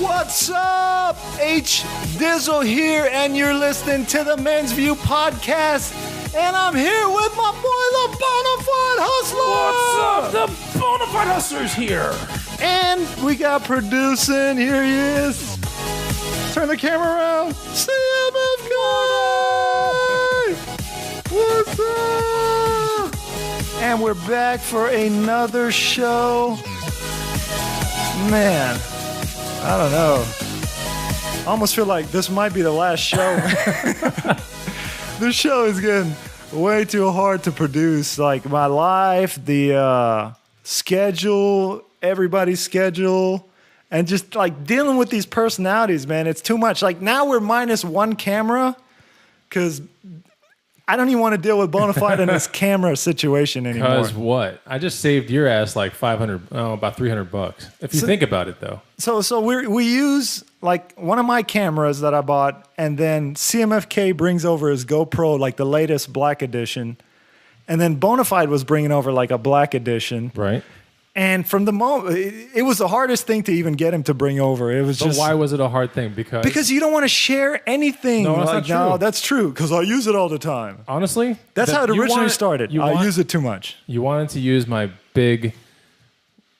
What's up? Dizzle here, and you're listening to the Men's View podcast. And I'm here with my boy, the Bonafide Hustler. What's up? The Bonafide Hustler's here. And we got producing. Here he is. Turn the camera around. CMF guy. What's up? And we're back for another show. Man, I don't know. I almost feel like this might be the last show. This show is getting way too hard to produce. Like my life, the schedule, everybody's schedule, and just like dealing with these personalities, man. It's too much. Like now we're minus one camera because I don't even want to deal with Bonafide in this camera situation anymore. Because what? I just saved your ass like about $300. If you think about it, though. So we use like one of my cameras that I bought, and then CMFK brings over his GoPro, like the latest black edition, and then Bonafide was bringing over like a black edition, right? And from the moment, it was the hardest thing to even get him to bring over. It was so just. Why was it a hard thing? Because you don't want to share anything. No, that's not true. No, that's true. Because I use it all all the time. Honestly, that's how it originally started. I use it too much. You wanted to use my big,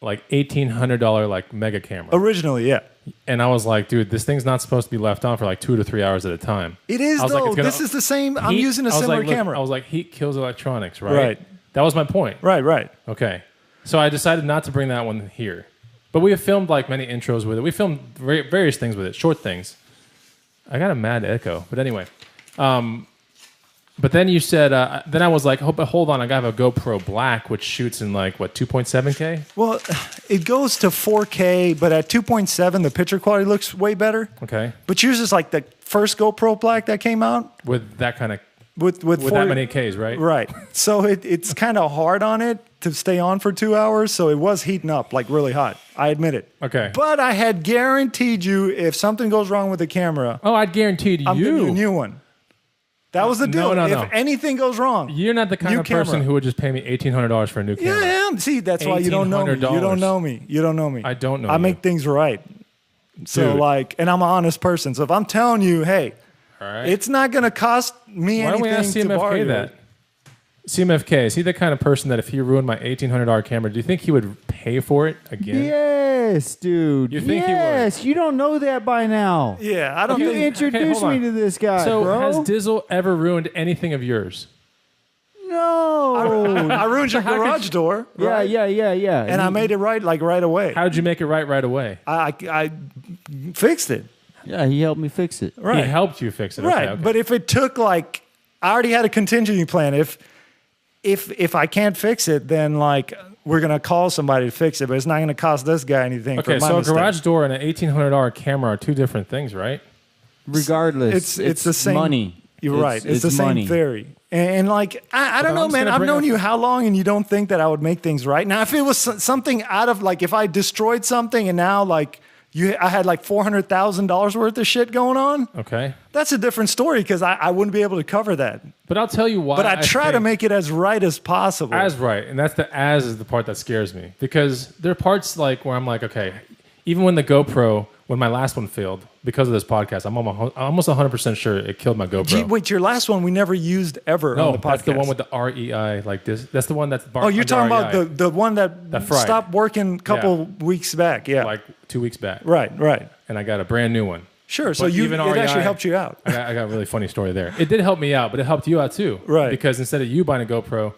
like $1,800 like mega camera. Originally, yeah. And I was like, dude, this thing's not supposed to be left on for like 2 to 3 hours at a time. It is though. Like, this is the same. I'm using a similar camera. I was like, heat kills electronics, right? Right. That was my point. Right. Okay. So I decided not to bring that one here. But we have filmed like many intros with it. We filmed various things with it, short things. I got a mad echo. But anyway. But then you said, then I was like, hold on, I have a GoPro Black, which shoots in like, what, 2.7K? Well, it goes to 4K, but at 2.7, the picture quality looks way better. Okay. But yours is like the first GoPro Black that came out? With that kind of... With that many Ks, right? Right. So it's kind of hard on it to stay on for 2 hours, so it was heating up, like really hot. I admit it. Okay. But I had guaranteed you if something goes wrong with the camera... Oh, I'd guaranteed I'm giving you a new one. That was the deal. No. If anything goes wrong, you're not the kind of person who would just pay me $1,800 for a new camera. Yeah, I am. See, that's why you don't know me. You don't know me. You don't know me. I don't know I make things right. So, like, and I'm an honest person. So if I'm telling you, hey, it's not going to cost me anything to borrow. Why don't we ask CMFK that? CMFK, is he the kind of person that if he ruined my $1,800 camera, do you think he would pay for it again? Yes, dude. You think he would? You don't know that by now. Yeah, I don't You think... introduced me to this guy, so bro. has Dizzle ever ruined anything of yours? No. I ruined your garage door. Right? Yeah. And I made it right, like right away. How did you make it right away? I fixed it. Yeah, he helped me fix it. Right. He helped you fix it. Right. Okay. But if it took like... I already had a contingency plan. If I can't fix it, then like we're gonna call somebody to fix it, but it's not gonna cost this guy anything. Okay, for my so mistake. a garage door and an $1,800 camera are two different things, right? Regardless, it's the same money. You're right. It's the money. same theory. And like I don't know, man. I've known you how long, and you don't think that I would make things right. Now, if it was something out of like if I destroyed something and now like I had like $400,000 worth of shit going on. Okay. That's a different story because I wouldn't be able to cover that. But I'll tell you why. But I try to make it as right as possible. As right. And that's is the part that scares me. Because there are parts like where I'm like, okay, even when the GoPro, when my last one failed, because of this podcast, I'm almost 100% sure it killed my GoPro. Wait, your last one we never used ever on the podcast. That's the one with the REI like this. That's the one that's... Oh, you're talking about the one that stopped working a couple weeks back. Yeah. Like 2 weeks back. Right. And I got a brand new one. Sure, so it actually helped you out. I got a really funny story there. It did help me out, but it helped you out too. Right. Because instead of you buying a GoPro,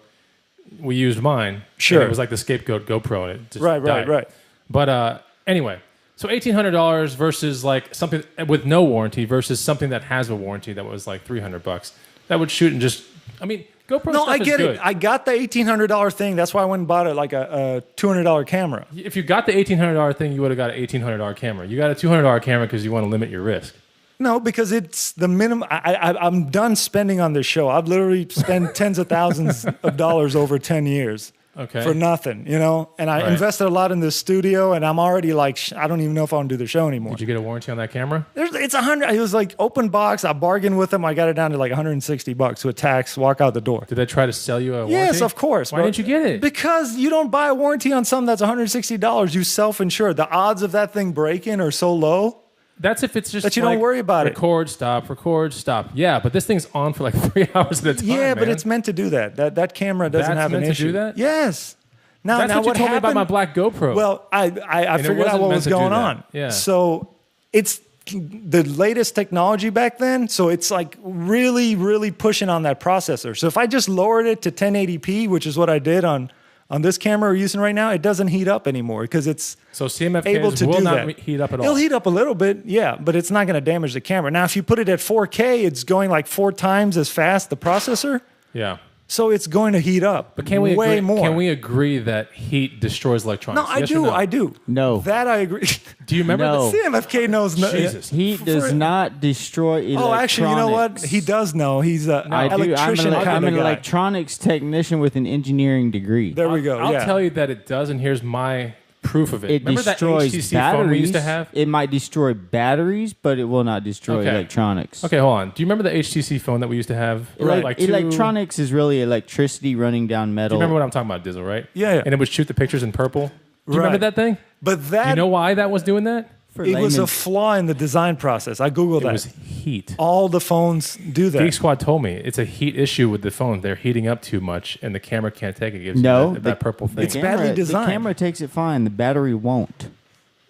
we used mine. Sure. It was like the scapegoat GoPro, and it just died. Right. But anyway, so $1,800 versus like something with no warranty versus something that has a warranty that was like $300. That would shoot and just, I mean, GoPro No, stuff I get is good. it. I got the $1,800 thing. That's why I went and bought it like a $200 camera. If you got the $1,800 thing, you would have got an $1,800 camera. You got a $200 camera because you want to limit your risk. No, because it's the minimum. I'm done spending on this show. I've literally spent tens of thousands of dollars over 10 years. for nothing, you know? And I invested a lot in this studio, and I'm already like, I don't even know if I want to do the show anymore. Did you get a warranty on that camera? It's $100. It was like open box. I bargained with them. I got it down to like $160 with tax, walk out the door. Did they try to sell you a warranty? Yes, of course. Why didn't you get it? Because you don't buy a warranty on something that's $160. You self-insure. The odds of that thing breaking are so low. That's if it's just that you don't worry about record, stop. Yeah, but this thing's on for like 3 hours at a time. Yeah, but man. it's meant to do that. That camera doesn't have an issue. That's meant to do that? Yes. That's what you told me about my black GoPro. Well, I figured out what was going on. Yeah. So it's the latest technology back then. So it's like really, really pushing on that processor. So if I just lowered it to 1080p, which is what I did on this camera we're using right now, it doesn't heat up anymore because it's able to will do not that. Heat up at all. It'll heat up a little bit, yeah, but it's not going to damage the camera. Now, if you put it at 4K, it's going like 4 times as fast, the processor. Yeah. So it's going to heat up. But can we way agree, more? Can we agree that heat destroys electronics? No, I do. No. That I agree. Do you remember? No. CMFK knows. Jesus. Heat does not destroy electronics. Oh, actually, you know what? He does know. He's an electrician. I'm an electronics technician with an engineering degree. There we go. I'll tell you that it does, and here's my proof of it. It Remember destroys that HTC batteries. phone we used to have? It might destroy batteries, but it will not destroy electronics. Okay, hold on. Do you remember the HTC phone that we used to have? Electronics is really electricity running down metal. Do you remember what I'm talking about, Dizzle, right? Yeah. And it would shoot the pictures in purple. Do you remember that thing? But that... Do you know why that was doing that? It was a flaw in the design process. I Googled that. It was heat. All the phones do that. Geek Squad told me it's a heat issue with the phone. They're heating up too much, and the camera can't take it. It gives you that purple thing. It's badly designed. The camera takes it fine. The battery won't.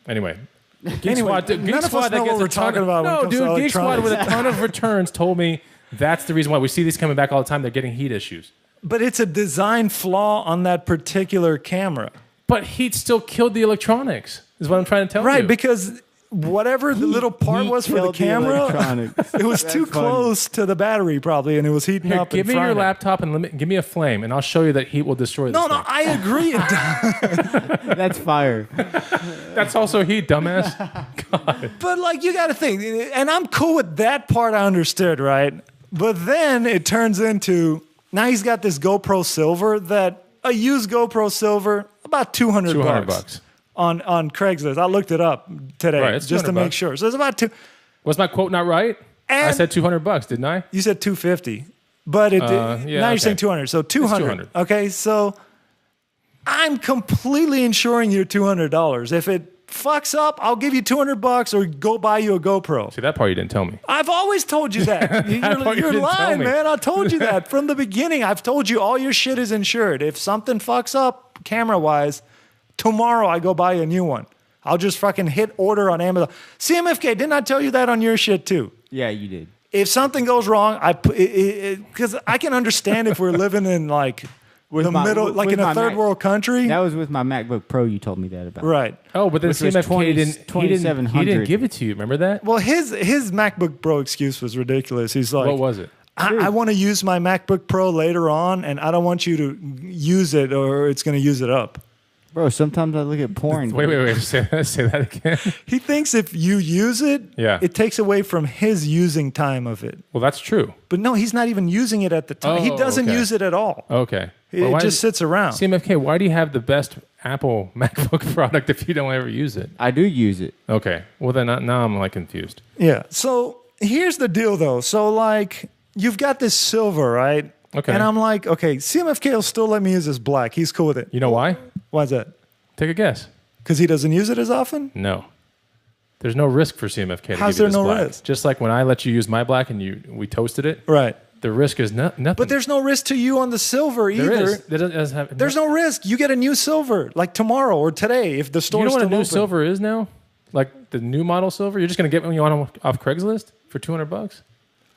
Anyway. Geek Squad that we're talking about. No, dude, Geek Squad with a ton of returns told me that's the reason why we see these coming back all the time. They're getting heat issues. But it's a design flaw on that particular camera. But heat still killed the electronics, is what I'm trying to tell you. Right, because whatever the little part was for the camera, it was too close to the battery probably, and it was heating up. Give me your laptop and give me a flame, and I'll show you that heat will destroy this thing. No, I agree. That's fire. That's also heat, dumbass. God. But like, you got to think, and I'm cool with that part. I understood, right? But then it turns into now he's got this GoPro Silver that a used GoPro Silver about $200 on Craigslist. I looked it up today just to make sure. So it's about Was my quote not right? I said $200, didn't I? You said $250, but now you're saying $200. So $200. Okay, so I'm completely insuring your $200. If it fucks up, I'll give you $200 or go buy you a GoPro. See, that part you didn't tell me. I've always told you that. You're lying, man. I told you that from the beginning. I've told you all your shit is insured. If something fucks up camera-wise, tomorrow I go buy you a new one. I'll just fucking hit order on Amazon. CMFK, didn't I tell you that on your shit too? Yeah, you did. If something goes wrong, because I can understand if we're living in like in a third world country. That was with my MacBook Pro. You told me that about. Right. Oh, but then CMFK didn't give it to you. Remember that? Well, his MacBook Pro excuse was ridiculous. He's like, what was it? I want to use my MacBook Pro later on, and I don't want you to use it or it's going to use it up. Bro, sometimes I look at porn. Wait. Say that again. He thinks if you use it, it takes away from his using time of it. Well, that's true. But no, he's not even using it at the time. He doesn't use it at all. Okay. It just sits around. CMFK, why do you have the best Apple MacBook product if you don't ever use it? I do use it. Okay. Well, then now I'm like confused. Yeah. So here's the deal, though. So like, you've got this silver, right? Okay. And I'm like, okay, CMFK will still let me use this black. He's cool with it. You know why? Why is that? Take a guess. Because he doesn't use it as often? No. There's no risk for CMFK to How's give you there this no black. risk? Just like when I let you use my black and we toasted it. Right. The risk is nothing. But there's no risk to you on the silver either. There's no risk. You get a new silver like tomorrow or today if the store's still open. You know what a new silver is now? Like the new model silver? You're just going to get one you want off Craigslist for $200?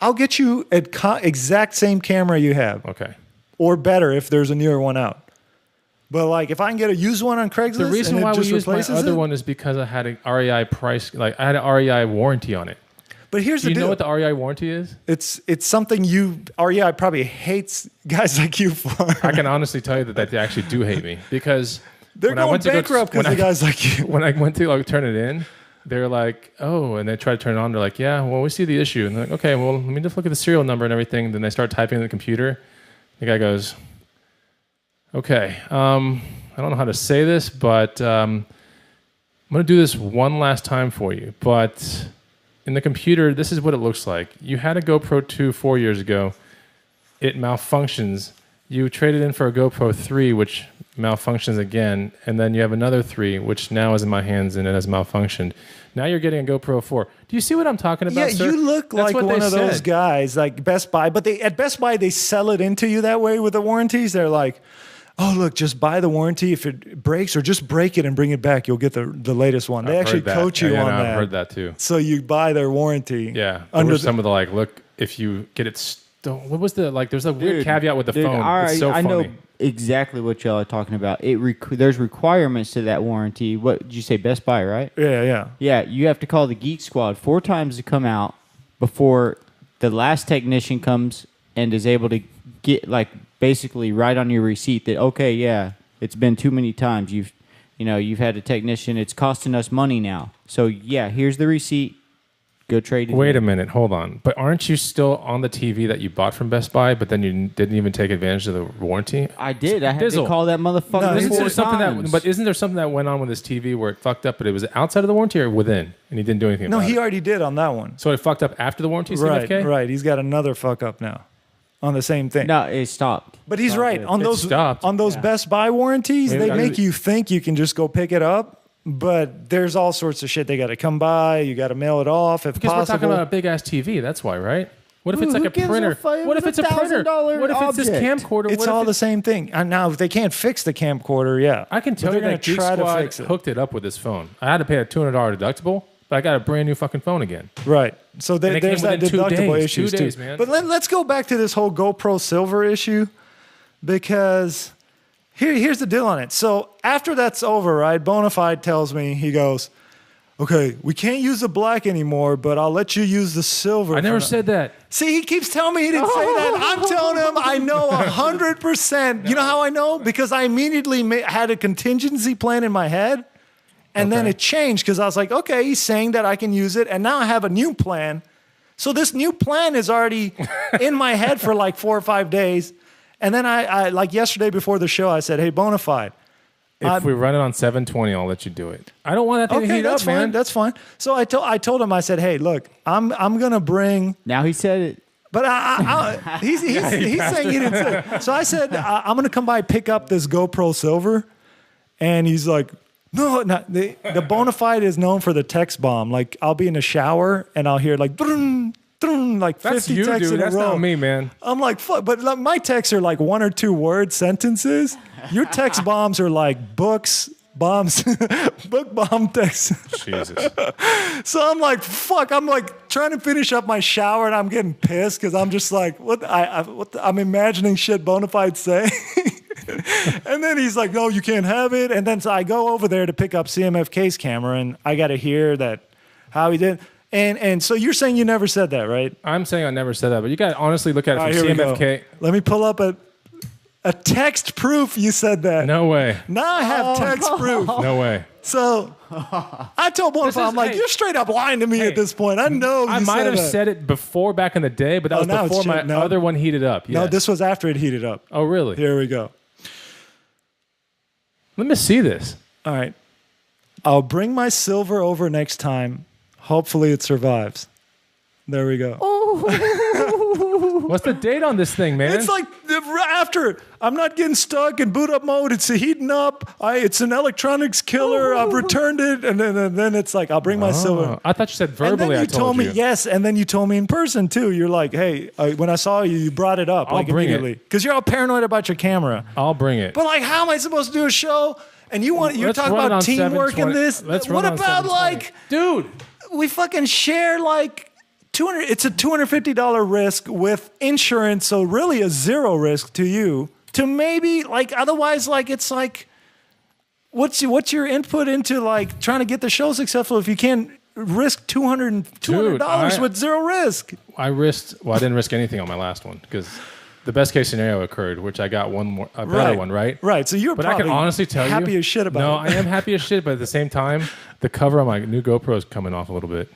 I'll get you an exact same camera you have. Okay. Or better if there's a newer one out. But like if I can get a used one on Craigslist, the reason why we used my other one is because I had an REI price, like I had an REI warranty on it. But here's the deal. Do you know what the REI warranty is? It's something REI probably hates guys like you for. I can honestly tell you that they actually do hate me because they're going bankrupt because of guys like you. When I went to turn it in, they're like, oh, and they try to turn it on. They're like, yeah, well, we see the issue. And they're like, okay, well, let me just look at the serial number and everything. Then they start typing in the computer. The guy goes, Okay. I don't know how to say this, but I'm going to do this one last time for you. But in the computer, this is what it looks like. You had a GoPro 2 4 years ago. It malfunctions. You traded in for a GoPro 3, which malfunctions again. And then you have another 3, which now is in my hands and it has malfunctioned. Now you're getting a GoPro 4. Do you see what I'm talking about, sir? You look That's like one of those guys, like Best Buy. But at Best Buy, they sell it into you that way with the warranties. They're like, oh, look, just buy the warranty. If it breaks, or just break it and bring it back, you'll get the latest one. They actually coach you on that. I've heard that too. So you buy their warranty. Yeah. Some of the look, if you get it what was the there's a weird caveat with the phone. It's so funny. I know exactly what y'all are talking about. There's requirements to that warranty. What did you say, Best Buy, right? Yeah. Yeah, you have to call the Geek Squad 4 times to come out before the last technician comes and is able to get basically write on your receipt that, okay, yeah, it's been too many times. You've had a technician. It's costing us money now. So yeah, here's the receipt. Go trade it. Wait a minute, hold on. But aren't you still on the TV that you bought from Best Buy, but then you didn't even take advantage of the warranty? I did. I had to call that motherfucker 4 times. But isn't there something that went on with this TV where it fucked up, but it was outside of the warranty or within, and he didn't do anything about it? No, he already did on that one. So it fucked up after the warranty, CMFK? Right. He's got another fuck up now on the same thing. No, it stopped. But he's right. On those Best Buy warranties, they make you think you can just go pick it up. But there's all sorts of shit they got to come by. You got to mail it off if because possible. We're talking about a big ass TV. That's why, right? What if it's like a printer? What if it's a printer? What if it's this camcorder? It's all the same thing. And now, if they can't fix the camcorder, yeah, I can tell you that Geek Squad hooked it up with this phone. I had to pay a $200 deductible, but I got a brand new fucking phone again. Right. So there's that deductible issue too. 2 days, man. But let's go back to this whole GoPro Silver issue, because here's the deal on it. So after that's over, right, Bonafide tells me, he goes, okay, we can't use the black anymore, but I'll let you use the silver. I never said that. See, he keeps telling me he didn't say that. I'm telling him I know 100%. You know how I know? Because I immediately had a contingency plan in my head, and then it changed because I was like, okay, he's saying that I can use it, and now I have a new plan. So this new plan is already in my head for like 4 or 5 days. And then I like yesterday before the show, I said, hey, Bonafide. If we run it on 720, I'll let you do it. I don't want that thing to heat up, man. That's fine. So I told him, I said, hey, look, I'm going to bring. Now he said it. But he's saying he didn't say it. So I said, I'm going to come by pick up this GoPro Silver. And he's like, no, the Bonafide is known for the text bomb. Like, I'll be in the shower and I'll hear like, like 50 texts in a row. That's not me, man. I'm like, fuck. But my texts are like 1 or 2 word sentences. Your text bombs are like books, bombs, book bomb texts. Jesus. So I'm like, fuck. I'm like trying to finish up my shower and I'm getting pissed because I'm just like, I'm imagining shit Bonafide saying. And then he's like, no, you can't have it. And then so I go over there to pick up CMFK's camera and I got to hear that how he did. And so you're saying you never said that, right? I'm saying I never said that, but you got to honestly look at it from CMFK. Let me pull up a text proof you said that. No way. Now I have text proof. No way. So I told Bonafide, I'm like, you're straight up lying to me at this point. I know I might have said it before back in the day, but that was before my other one heated up. Yes. No, this was after it heated up. Oh, really? Here we go. Let me see this. All right. I'll bring my silver over next time. Hopefully it survives. There we go. What's the date on this thing, man? It's like after. I'm not getting stuck in boot up mode. It's heating up. It's an electronics killer. I've returned it. And then it's like, I'll bring my silver. I thought you said verbally. And then you told me yes. And then you told me in person too. You're like, hey, when I saw you, you brought it up. I'll bring immediately. Because you're all paranoid about your camera. I'll bring it. But like, how am I supposed to do a show? And you're talking about teamwork in this? What about like, dude, we fucking share like $200. It's a $250 risk with insurance, so really a zero risk to you. To maybe like otherwise, like it's like, what's your input into like trying to get the show successful if you can't risk $200 with zero risk? I didn't risk anything on my last one because the best case scenario occurred, which I got a better one, right? Right. So you're probably I can honestly tell happy as shit about it. No, I am happy as shit, but at the same time, the cover on my new GoPro is coming off a little bit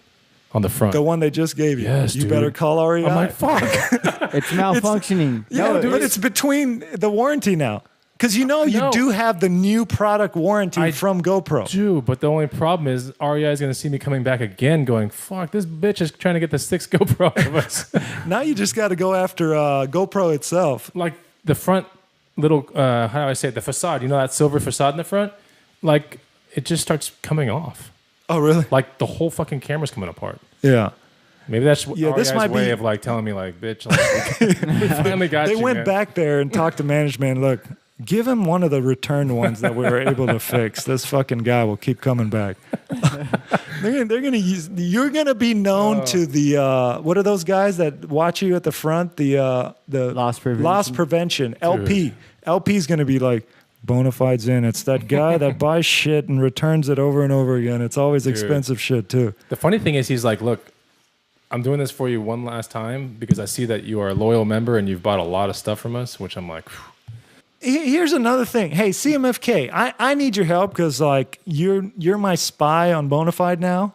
on the front. The one they just gave you. Yes, you better call REI. I'm like, fuck. It's malfunctioning. But it's between the warranty now. Because you No. do have the new product warranty I from GoPro. do, but the only problem is REI is going to see me coming back again going, fuck, this bitch is trying to get the 6th GoPro out of us. Now you just got to go after GoPro itself. Like the front little, how do I say it, the facade, you know that silver facade in the front? Like it just starts coming off. Oh, really? Like the whole fucking camera's coming apart. Yeah. Maybe that's this REI's might way be- of like telling me like, bitch, like, we finally got They you, went man. back there and talked to management. Look, give him one of the returned ones that we were able to fix. This fucking guy will keep coming back. they're gonna use. You're gonna be known to the what are those guys that watch you at the front? The Loss prevention. LP. LP is gonna be like Bonafide's in. It's that guy that buys shit and returns it over and over again. It's always expensive shit too. The funny thing is he's like, look, I'm doing this for you one last time because I see that you are a loyal member and you've bought a lot of stuff from us, which I'm like, phew. Here's another thing. Hey, CMFK, I need your help because like you're my spy on Bonafide now.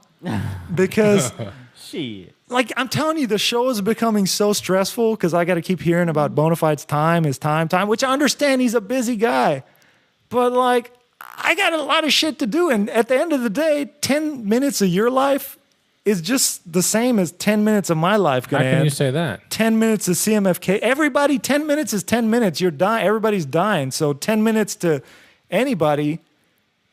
Because Shit. like I'm telling you, the show is becoming so stressful because I got to keep hearing about Bonafide's time, his time, which I understand he's a busy guy. But like I got a lot of shit to do. And at the end of the day, 10 minutes of your life is just the same as 10 minutes of my life. How can you say that? 10 minutes of CMFK. Everybody, 10 minutes is 10 minutes. You're dying. Everybody's dying. So 10 minutes to anybody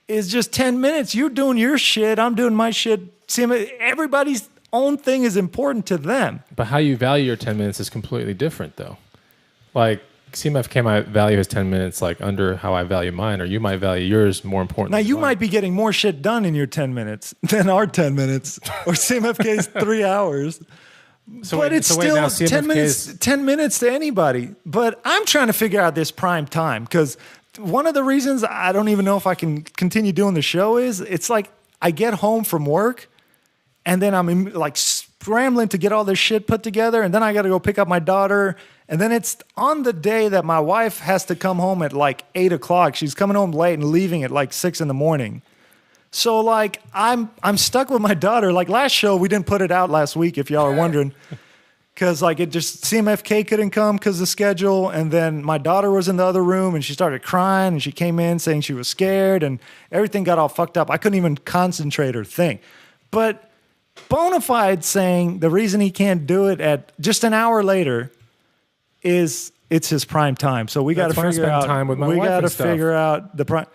is just 10 minutes. You're doing your shit. I'm doing my shit. Everybody's own thing is important to them. But how you value your 10 minutes is completely different, though. Like, CMFK might value his 10 minutes like under how I value mine, or you might value yours more important. Now, than you mine. might be getting more shit done in your 10 minutes than our 10 minutes or CMFK's 3 hours. So But wait, it's so wait, still now 10 minutes, CMFK's 10 minutes to anybody. But I'm trying to figure out this prime time because one of the reasons I don't even know if I can continue doing the show is it's like I get home from work and then I'm like scrambling to get all this shit put together. And then I got to go pick up my daughter. And then it's on the day that my wife has to come home at like 8 o'clock. She's coming home late and leaving at like 6 in the morning. So like I'm stuck with my daughter. Like last show, we didn't put it out last week, if y'all are wondering. Because like it just CMFK couldn't come because of the schedule. And then my daughter was in the other room and she started crying and she came in saying she was scared and everything got all fucked up. I couldn't even concentrate or think. But Bonafide saying the reason he can't do it at just an hour later is it's his prime time. So we got to That's when I figure spend out. time with my we wife got to and stuff. figure out the prime.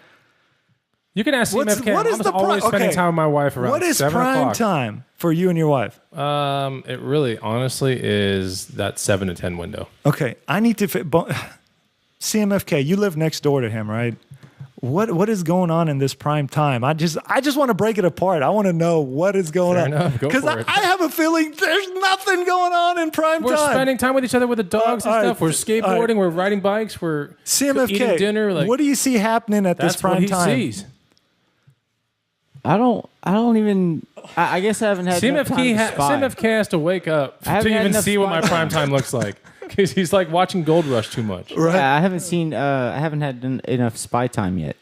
You can ask CMFK. What is I'm the always prime? spending time with my wife around What is 7 prime o'clock. time for you and your wife? It really, honestly, is that 7 to 10 window. Okay, I need to. CMFK, you live next door to him, right? What is going on in this prime time? I just want to break it apart. I want to know what is going Fair on. enough. Go Because for it. I have a feeling there's nothing going on in prime We're time. spending time with each other with the dogs and all right, stuff. We're all skateboarding. right. We're riding bikes. We're CMFK, eating dinner. Like, what do you see happening at that's this what prime he time? sees. I don't even. I guess I haven't had enough time to spy. CMFK has to wake up I haven't to had even enough see what my spy prime time looks like. Because he's like watching Gold Rush too much. Right? Yeah, I haven't seen. I haven't had enough spy time yet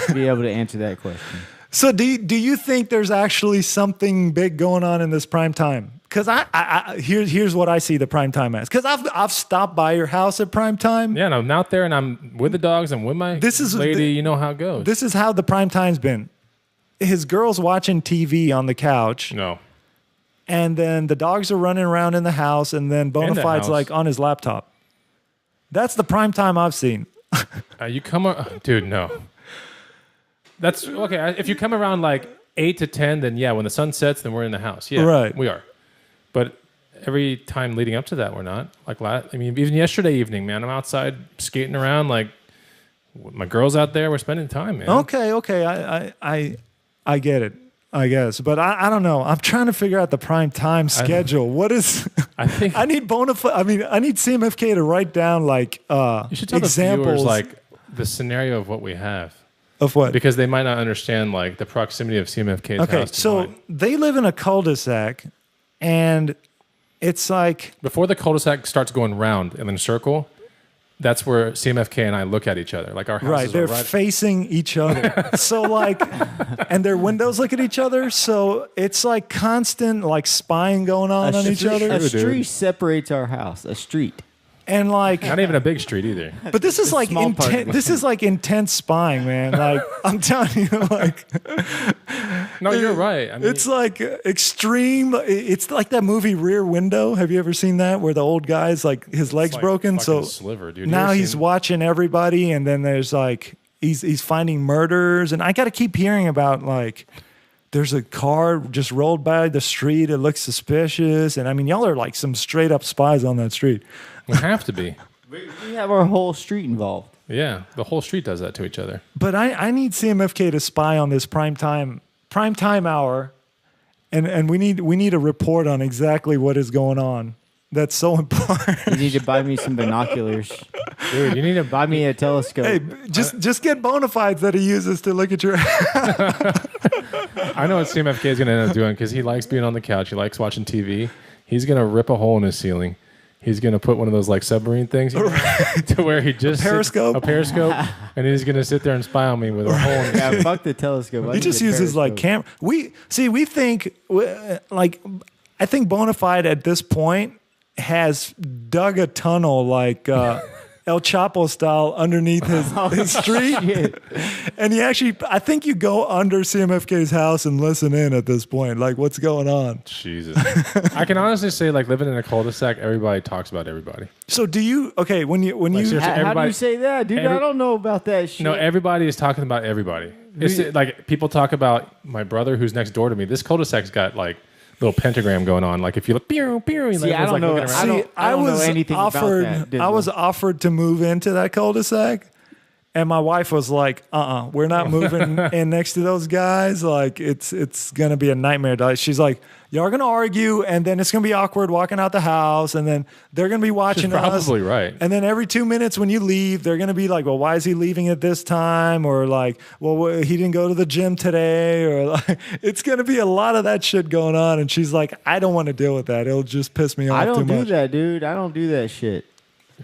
to be able to answer that question. So do you think there's actually something big going on in this prime time? Because here's what I see the prime time as. Because I've stopped by your house at prime time. Yeah, and I'm out there and I'm with the dogs. I'm with my lady. You know how it goes. This is how the prime time's been. His girl's watching TV on the couch, no. and then the dogs are running around in the house, and then Bonafide's house. like on his laptop. That's the prime time I've seen. You come, dude. No. That's okay. If you come around like 8 to 10, then yeah, when the sun sets, then we're in the house. Yeah, Right. We are. But every time leading up to that, we're not. Like, I mean, even yesterday evening, man, I'm outside skating around. Like, my girl's out there. We're spending time, man. Okay. I get it, I guess. But I don't know. I'm trying to figure out the prime time schedule. What is... I think I need I need CMFK to write down like you should tell examples the viewers like the scenario of what we have, of what. because they might not understand like the proximity of CMFK's Okay, house to so mine. they live in a cul-de-sac, and it's like Before the cul-de-sac starts going round and then circle, that's where CMFK and I look at each other. Like our houses right, they're are right. facing each other. So like, and their windows look at each other. So it's like constant like spying going on each other. A street separates our house. A street. And like, Not even a big street either. but this is like small parking intense. This is like intense spying, man. Like I'm telling you, like No, you're right. I mean, it's like extreme. It's like that movie Rear Window. Have you ever seen that? Where the old guy's like his legs like broken, so fucking Sliver, dude. You now ever he's seen- watching everybody, and then there's like he's finding murders, and I got to keep hearing about like. There's a car just rolled by the street. It looks suspicious. And I mean, y'all are like some straight up spies on that street. We have to be. We have our whole street involved. Yeah, the whole street does that to each other. But I need CMFK to spy on this prime time hour. And we need a report on exactly what is going on. That's so important. You need to buy me some binoculars. Dude, you need to Buy me a telescope. Hey, just get Bonafides that he uses to look at your. I know what CMFK is going to end up doing because he likes being on the couch. He likes watching TV. He's going to rip a hole in his ceiling. He's going to put one of those like submarine things to where he just periscope? a periscope, and he's going to sit there and spy on me with a hole in his Yeah, ceiling. fuck the telescope. I He need just a uses like periscope. camera. We think like I think Bonafide at this point has dug a tunnel like El Chapo style underneath his street, Shit. and he actually I think you go under CMFK's house and listen in at this point, like what's going on. Jesus. I can honestly say, like, living in a cul-de-sac, everybody talks about everybody. So do you? Okay, when you seriously, How do everybody- you say that, dude? I don't know about that shit. No, everybody is talking about everybody. It's like people talk about my brother who's next door to me. This cul-de-sac's got like little pentagram going on. Like if you look, pew, pew, See, I everyone's, don't like, know. looking around. I don't know anything about offered. that, Dizzle. I was offered to move into that cul-de-sac, and my wife was like, we're not moving in next to those guys. Like it's gonna be a nightmare. She's like, y'all are gonna argue, and then it's gonna be awkward walking out the house, and then they're gonna be watching She's us. probably right. And then every 2 minutes when you leave, they're gonna be like, well, why is he leaving at this time? Or like, well, he didn't go to the gym today. Or like, it's gonna be a lot of that shit going on. And she's like, I don't want to deal with that. It'll just piss me off I too don't do much. that, dude. I don't do that shit.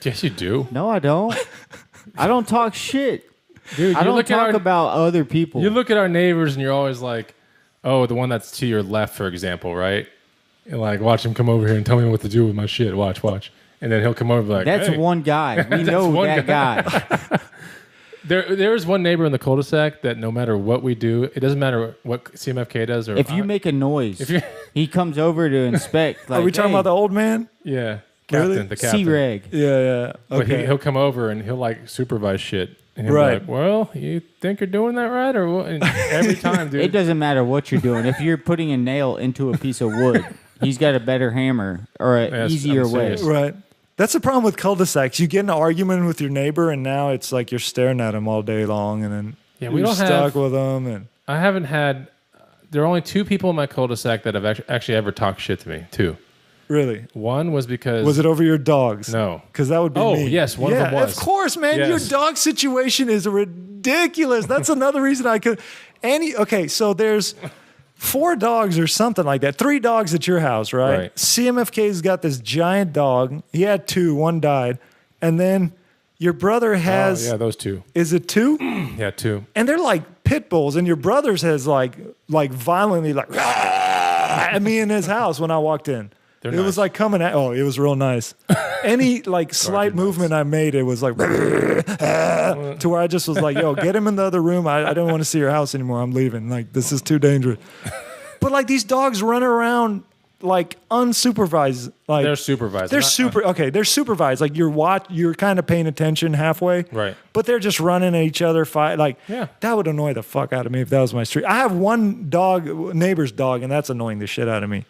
Yes, you do. No, I don't. I don't talk shit. Dude, I you don't look at talk our, about other people. you look at our neighbors and you're always like, oh, the one that's to your left, for example, right? And like, watch him come over here and tell me what to do with my shit. Watch. And then he'll come over and be like, That's hey. one guy. We know one that guy. There's one neighbor in the cul-de-sac that no matter what we do, it doesn't matter what CMFK does or If you make a noise, If you're- he comes over to inspect. Like, Are we talking hey, about the old man? yeah, Really? the captain. C-Reg? Yeah. But Okay. he'll come over and he'll like supervise shit. And he'll Right. be like, well, you think you're doing that right or what? And every time, dude. It doesn't matter what you're doing. If you're putting a nail into a piece of wood, he's got a better hammer or an Yes, easier I'm way. serious. Right. That's the problem with cul-de-sacs. You get in an argument with your neighbor, and now it's like you're staring at him all day long, and then Yeah, we you're don't stuck have- with them. And I haven't had. There are only two people in my cul-de-sac that have actually ever talked shit to me. Two. really, One was because was it over your dogs? No. Because that would be Oh, me. yes, one of them was. Of course, man. Your Yes. dog situation is ridiculous. That's another reason I could. Okay, so there's 4 dogs or something like that. 3 dogs at your house, right? Right. CMFK's got this giant dog. He had 2. One died, and then your brother has. yeah, those two. Is it 2? Yeah, two. And they're like pit bulls, and your brother's has like violently like at me in his house when I walked in. They're It was nice. like coming at. Oh, it was real nice. Any like slight movement I made, it was like to where I just was like, "Yo, get him in the other room. I don't want to see your house anymore. I'm leaving. Like this is too dangerous." But like these dogs run around like unsupervised. Like They're supervised. They're Not- super. Okay, they're supervised. Like you're kind of paying attention halfway. Right. But they're just running at each other, fight. Like Yeah. that would annoy the fuck out of me if that was my street. I have one dog, neighbor's dog, and that's annoying the shit out of me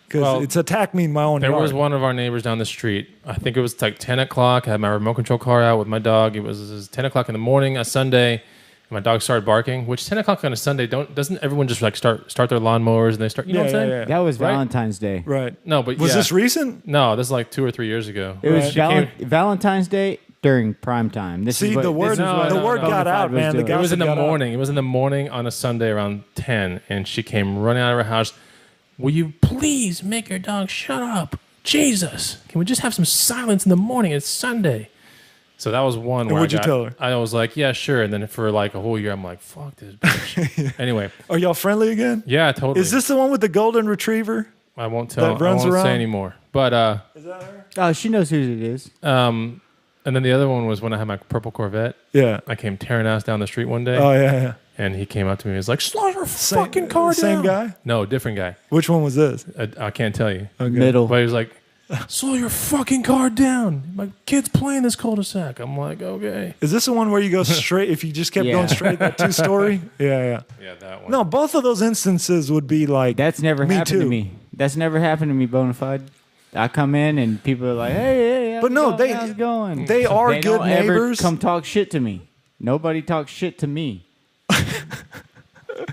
because Well, it's attacked me in my own There yard. was one of our neighbors down the street. I think it was like 10 o'clock. I had my remote control car out with my dog. It was 10 o'clock in the morning, a Sunday. And my dog started barking, which 10 o'clock on a Sunday, doesn't everyone just like start their lawnmowers and they start, you know what I'm saying? Yeah. That was Right? Valentine's Day. Right. No, but Was yeah. this recent? No, this is like 2 or 3 years ago. It was Right. Valentine's Day during prime time. This See, is what, the word, this is what the word got Bonafide out, was man. The doing. guy It was in the got out. morning. It was in the morning on a Sunday around 10, and she came running out of her house. Will you please make your dog shut up? Jesus. Can we just have some silence in the morning? It's Sunday. So that was one where what'd you tell her? I was like, yeah, sure. And then for like a whole year, I'm like, fuck this bitch. Anyway, Are y'all friendly again? yeah, totally. Is this the one with the golden retriever? I won't tell. That runs I won't around? say anymore. But Is that her? Oh, she knows who it is. and then the other one was when I had my purple Corvette. Yeah. I came tearing ass down the street one day. Oh yeah. And he came up to me and was like, slow your fucking car down. Same guy? No, different guy. Which one was this? I can't tell you. Okay. Middle. But he was like, slow your fucking car down. My kid's playing this cul-de-sac. I'm like, okay. Is this the one where you go straight? If you just kept Yeah. going straight, that 2-story? Yeah. Yeah, that one. No, both of those instances would be like. That's never Me happened too. to me. That's never happened to me, Bonafide. I come in and people are like, hey, how's But it no, going? How's it going? they are They good don't ever neighbors. come talk shit to me. Nobody talks shit to me.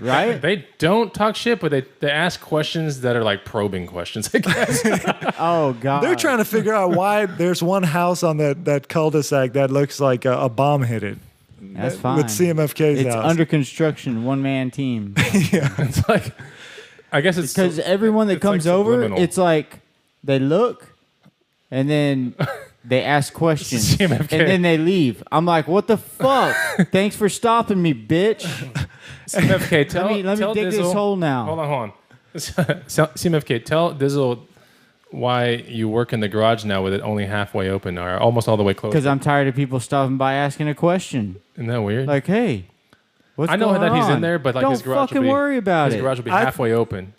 Right? They don't talk shit, but they ask questions that are like probing questions, I guess. Oh, God. They're trying to figure out why there's one house on that cul-de-sac that looks like a bomb hit it. That's fine. With CMFK's It's house. under construction, one-man team. It's like, I guess it's Because everyone that it's like comes over, subliminal. it's like they look and then they ask questions and CMFK. then they leave. I'm like, what the fuck? Thanks for stopping me, bitch. CMFK, tell Let me tell dig Dizzle, this hole now. Hold on. CMFK, tell Dizzle why you work in the garage now with it only halfway open or almost all the way closed. Because I'm tired of people stopping by asking a question. Isn't that weird? Like, hey, what's I know going that he's on? in there, but like don't his garage fucking will be, worry about his it. garage will be I- halfway open.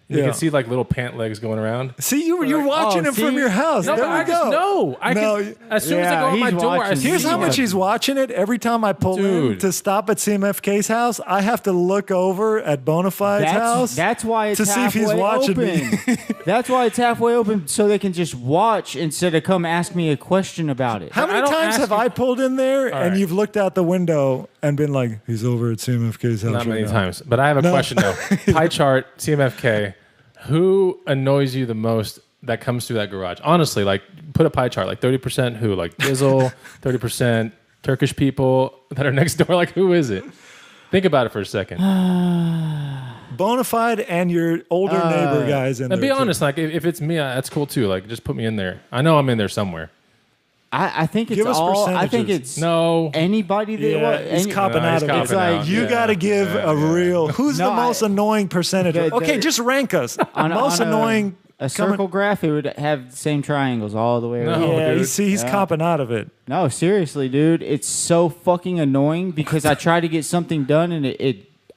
You Yeah. can see like little pant legs going around. See, you're watching him from see? your house. No, there but we I go. just know. I No, can, as soon as I Yeah, go out my he's door, I watching. see Here's how him. much he's watching it. Every time I pull in Dude. to stop at CMFK's house, I have to look over at Bonafide's house. That's why it's to see if halfway he's watching open. me. That's why it's halfway open, so they can just watch instead of come ask me a question about it. How I many don't times ask have you- I pulled in there and right. you've looked out the window and been like, he's over at CMFK's house Not right many now. times. But I have a question though. Pie chart, CMFK. Who annoys you the most that comes through that garage? Honestly, like put a pie chart. Like 30% who? Like Dizzle, 30% Turkish people that are next door. Like who is it? Think about it for a second. Bonafide and your older neighbor guys in And there. be too. honest, like if it's me, that's cool too. Like just put me in there. I know I'm in there somewhere. I think it's Give us all. I think percentages. it's No. anybody that Yeah, he's copping No, out he's of it. copping It's like, out. You Yeah. got to give Yeah, a yeah. real. Who's No, the most annoying percentage? Okay, just rank us. Most annoying. a circle graph. It would have the same triangles all the way around. No. Yeah, dude. you see, he's copping out of it. No, seriously, dude, it's so fucking annoying because I try to get something done and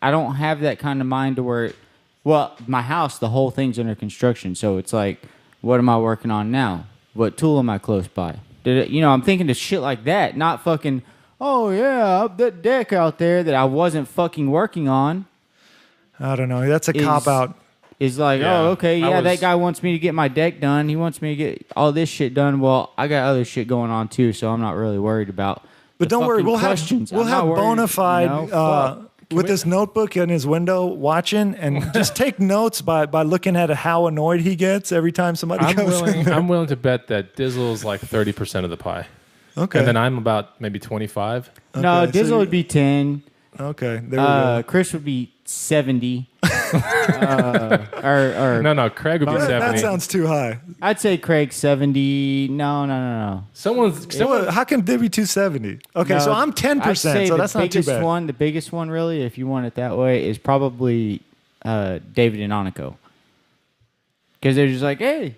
I don't have that kind of mind to where, well, my house, the whole thing's under construction, so it's like, what am I working on now? What tool am I close by? I'm thinking of shit like that, not fucking, oh yeah, up that deck out there that I wasn't fucking working on. I don't know. That's a cop out. Is like, Yeah. oh, okay, I yeah, was- that guy wants me to get my deck done. He wants me to get all this shit done. Well, I got other shit going on too, so I'm not really worried about. But the don't worry, fucking we'll have questions. we'll I'm have not worried, Bonafide fuck. with this notebook in his window watching and just take notes by looking at how annoyed he gets every time somebody goes in there. I'm willing to bet that Dizzle's like 30% of the pie. Okay. And then I'm about maybe 25. No, Okay, so Dizzle you- would be 10. Okay, there we go. Chris would be 70. Or No, Craig would be That 70. sounds too high. I'd say Craig 70. No. Someone's How can they be 270? Okay, so No, I'm 10%, I'd say so the that's not too biggest bad. One, the biggest one, really, if you want it that way, is probably David and Aniko. Because they're just like, hey,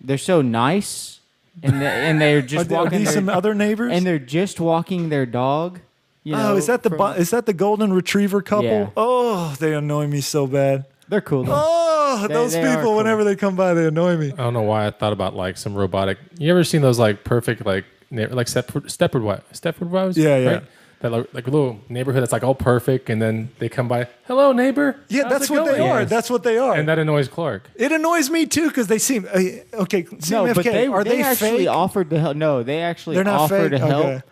they're so nice, and they're just Are walking. these some other neighbors? And they're just walking their dog. You know, is that is that the golden retriever couple? Yeah. Oh, they annoy me so bad. They're cool. Though. Oh, those they are people, cool. whenever they come by, they annoy me. I don't know why I thought about like some robotic. You ever seen those like perfect like Stepford wives? Yeah, yeah. Right? That like a little neighborhood that's like all perfect, and then they come by, hello neighbor. Yeah, How's that's it what they going?" are. Yes. That's what they are. And that annoys Clark. It annoys me too because they seem okay. No, CMFK, but are they actually fake? offered to help. No, they actually They're not offer fake? to help. Okay.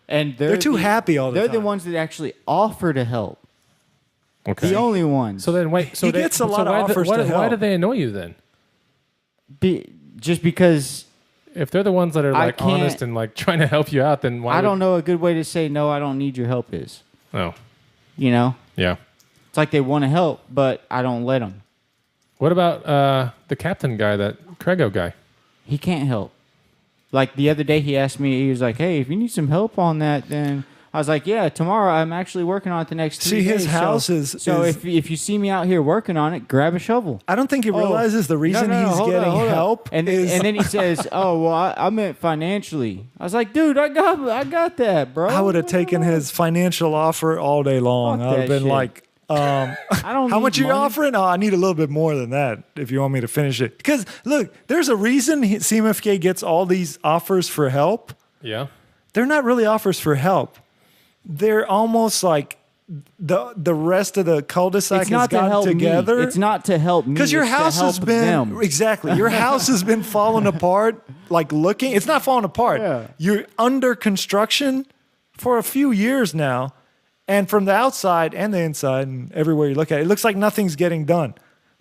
And They're too the- happy all the They're time. the ones that actually offer to help. Okay. The only ones. So then wait. So He they, gets a so lot of why offers why, to why help. do they annoy you then? Just because If they're the ones that are I like can't- honest and like trying to help you out, then why? I don't know a good way to say no, I don't need your help is. Oh, You know? yeah. It's like they want to help, but I don't let them. What about the captain guy, that Craigo guy? He can't help. Like the other day, he asked me, he was like, hey, if you need some help on that, then I was like, yeah, tomorrow I'm actually working on it the next 2 days. See, his house so, is... So is- if you see me out here working on it, grab a shovel. I don't think he realizes the reason No, he's hold getting on. help And is... then he says, "Oh, well, I meant financially." I was like, "Dude, I got that, bro." I would have taken his financial offer all day long. Fuck I would have that been shit. like, I don't. how need much are you money. offering? Oh, I need a little bit more than that if you want me to finish it. Because, look, there's a reason CMFK gets all these offers for help. Yeah. They're not really offers for help. They're almost like the rest of the cul-de-sac It's has not to gotten help together. me. It's not to help me. Because your it's to house has help been them. exactly your house has been falling apart. Like looking, it's not falling apart. Yeah. You're under construction for a few years now, and from the outside and the inside and everywhere you look at it, it looks like nothing's getting done.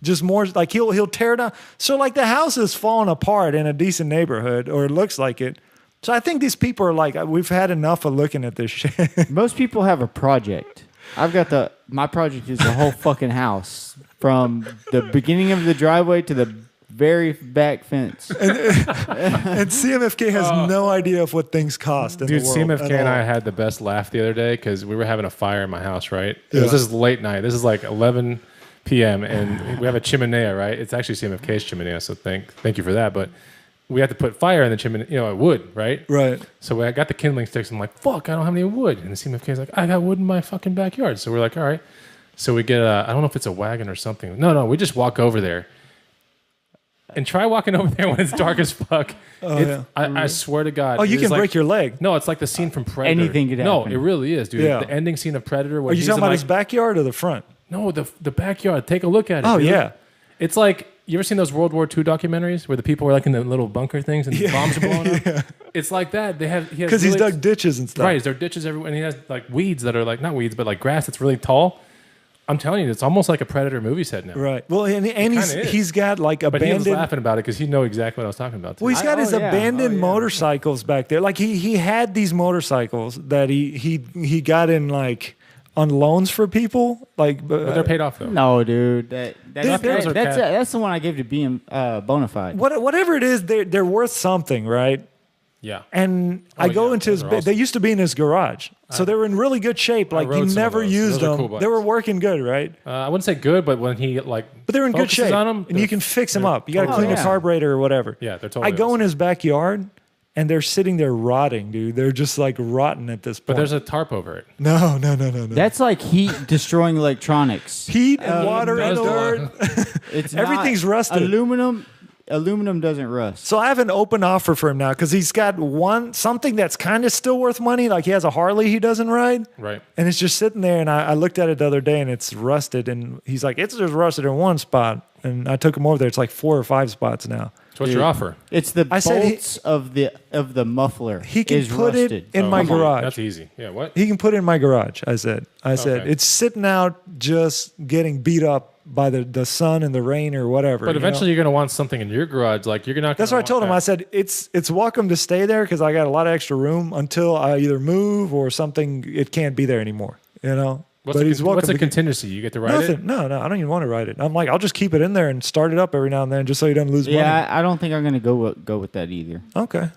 Just more like he'll tear down. So like the house is falling apart in a decent neighborhood, or it looks like it. So I think these people are like, we've had enough of looking at this shit. Most people have a project. I've got my project is the whole fucking house from the beginning of the driveway to the very back fence. And CMFK has no idea of what things cost in Dude, the world. CMFK at and I all. had the best laugh the other day because we were having a fire in my house, right? Yeah. It was just late night. This is like 11 p.m. and we have a chimenea, right? It's actually CMFK's chimenea, so thank you for that. But we had to put fire in the chimney, wood, right? Right. So I got the kindling sticks. I'm like, fuck, I don't have any wood. And the CMFK's like, I got wood in my fucking backyard. So we're like, all right. So we get I don't know if it's a wagon or something. No, we just walk over there. And try walking over there when it's dark as fuck. Yeah. I swear to God. Oh, you it can is like- break your leg. No, it's like the scene from Predator. Anything could No, happen. it really is, dude. Yeah. The ending scene of Predator. Where Are you he's talking in, about like, his backyard or the front? No, the backyard. Take a look at it. Oh, dude. yeah. It's like, you ever seen those World War II documentaries where the people were like in the little bunker things and the bombs are blowing up? It's like that. He has Because he's really- dug ditches and stuff. Right, there are ditches everywhere, and he has like weeds that are like, not weeds, but like grass that's really tall. I'm telling you, it's almost like a Predator movie set now. Right. Well, and kinda is. he's got like But he was abandoned. laughing about it because he know exactly what I was talking about. Too. Well, he's got his abandoned motorcycles back there. Like he had these motorcycles that he got in like on loans for people. Like, but they're paid off though. No, dude. That's the one I gave to Bonafide. whatever it is, they're worth something, right? Yeah. And I go yeah, into his. those are They used to be in his garage, so they were in really good shape. Like he rode some of never those. used Those are them. cool They bikes. were working good, right? I wouldn't say good, but when he like, But they're in good focuses shape, on them, and you can fix them up. You got to Oh, clean the yeah. carburetor or whatever. Yeah, they're totally I go awesome. in his backyard, and they're sitting there rotting, dude. They're just like rotten at this point. But there's a tarp over it. no. That's like heat destroying electronics. Heat and water and does a lot. dirt. It's Everything's not, rusted. Aluminum doesn't rust. So I have an open offer for him now because he's got something that's kind of still worth money. Like he has a Harley he doesn't ride. Right. And it's just sitting there, and I looked at it the other day, and it's rusted. And he's like, it's just rusted in one spot. And I took him over there. It's like 4 or 5 spots now. So what's your offer? It's the I said bolts of the muffler. He can is put rusted. it in my come on. garage. That's easy. Yeah. What? He can put it in my garage. I said, Okay. it's sitting out, just getting beat up by the sun and the rain or whatever. But you know? eventually, you're gonna want something in your garage. Like you're not. That's what I told him. I said it's welcome to stay there because I got a lot of extra room until I either move or something. It can't be there anymore. You know. What's the contingency? You get to ride Nothing. it. No, I don't even want to ride it. I'm like, I'll just keep it in there and start it up every now and then, just so he doesn't lose money. Yeah, I don't think I'm gonna go with that either. Okay.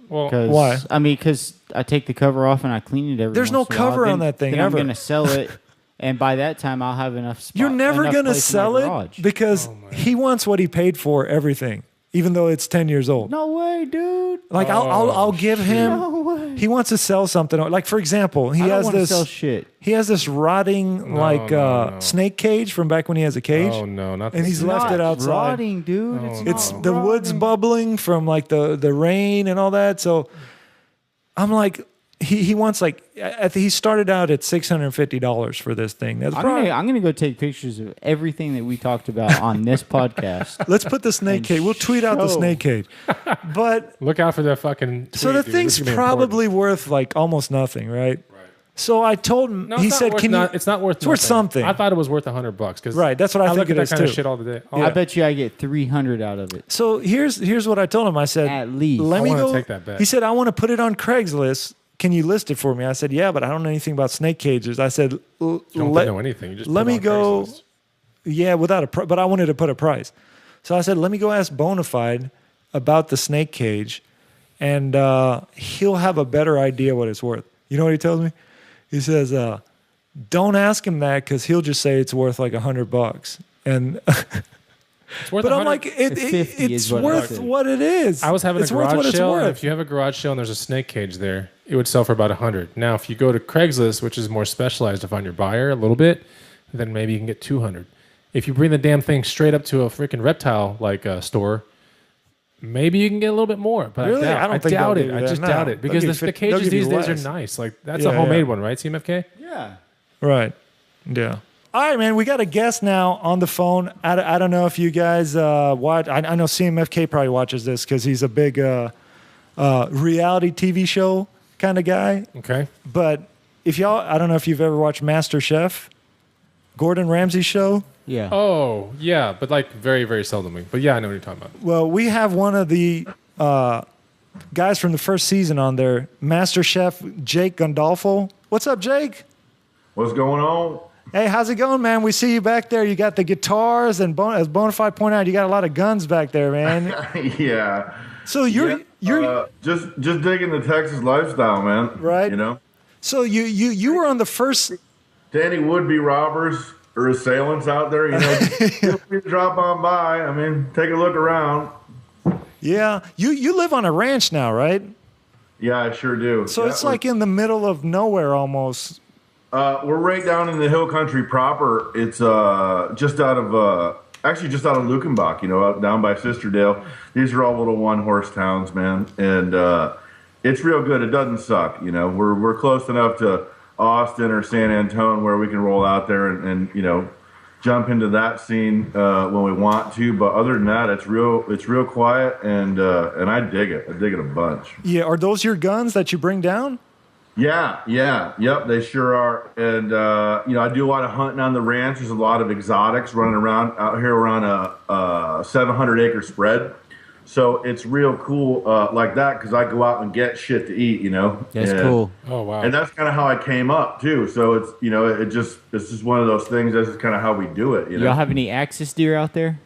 Well, Why? I mean, because I take the cover off and I clean it every. There's no once in a while. cover on Then- that thing then ever. I'm gonna sell it, and by that time I'll have enough. Spot, You're never enough gonna place in my sell it garage. because he wants what he paid for everything, even though it's 10 years old. No way, dude. Like I'll give him. No way. He wants to sell something. Like for example, he I don't has want to this. sell shit. He has this rotting no. snake cage from back when he has a cage. Oh no, not. And this. he's left Not it outside. Rotting, dude. Oh, It's not the wood's rotting. bubbling from like the rain and all that. So I'm like, he wants like he started out at $650 for this thing. That's probably, I'm gonna go take pictures of everything that we talked about on this podcast. let's put the snake And cage. We'll tweet out the show. snake cage. But Look out for that fucking. so tweet, the dude. thing's This is gonna be probably worth like almost nothing, right? Right. So I told him. No, He it's not said, worth "Can not, you?" It's not worth. It's worth nothing. something. I thought it was worth $100 because. Right, that's what I think look at it that is kind too. of shit all the day. Oh, Yeah. I bet you I get 300 out of it. So here's what I told him. I said, At least. let I me wanna go. take that bet. He said, I want to put it on Craigslist. Can you list it for me? I said, yeah, but I don't know anything about snake cages. I said, You don't know anything. You just let put me it on go. Craigslist. Yeah, without but I wanted to put a price. So I said, let me go ask Bonafide about the snake cage, and he'll have a better idea what it's worth. You know what he tells me? He says, "Don't ask him that because he'll just say it's worth like $100." And It's worth but I'm 100. like, It's 50 it's is what I worth said. what it is. I was having it's a worth what garage it's sale, and worth. if you have a garage sale and there's a snake cage there, it would sell for about 100. Now, if you go to Craigslist, which is more specialized to find your buyer a little bit, then maybe you can get 200. If you bring the damn thing straight up to a freaking reptile store, maybe you can get a little bit more. But Really? I I don't think doubt they'll it. give I you just that. doubt No. it because They'll the give cages you these days less. are nice. Like that's Yeah, a homemade yeah. one, right? CMFK. Yeah. Right. Yeah. All right, man. We got a guest now on the phone. I don't know if you guys watch. I know CMFK probably watches this because he's a big reality TV show kind of guy. Okay. But if y'all, I don't know if you've ever watched Master Chef, Gordon Ramsay's show. Yeah. Oh yeah, but like very very seldomly. But yeah, I know what you're talking about. Well, we have one of the guys from the first season on there, Master Chef Jake Gandalfo. What's up, Jake? What's going on? Hey, how's it going, man? We see you back there. You got the guitars, and as Bonafide pointed out, you got a lot of guns back there, man. Yeah. So you're just digging the Texas lifestyle, man. Right. You know, so you were on the first. to any would-be robbers or assailants out there, you know, feel free to drop on by. I mean, take a look around. Yeah, you live on a ranch now, right? Yeah, I sure do. So Yeah, it's like in the middle of nowhere almost. we're right down in the hill country proper. It's just out of Lukenbach, you know, out down by Sisterdale. These are all little one-horse towns, man, and it's real good. It doesn't suck, you know. We're close enough to Austin or San Antonio where we can roll out there and you know, jump into that scene when we want to. But other than that, it's real quiet, and I dig it. I dig it a bunch. Yeah, are those your guns that you bring down? Yep, they sure are. And you know, I do a lot of hunting on the ranch. There's a lot of exotics running around out here around a 700-acre spread. So it's real cool like that because I go out and get shit to eat, you know. That's And- cool. Oh wow. And that's kind of how I came up too. So it's, you know, it's just one of those things. This is kind of how we do it. You know. Y'all have any axis deer out there?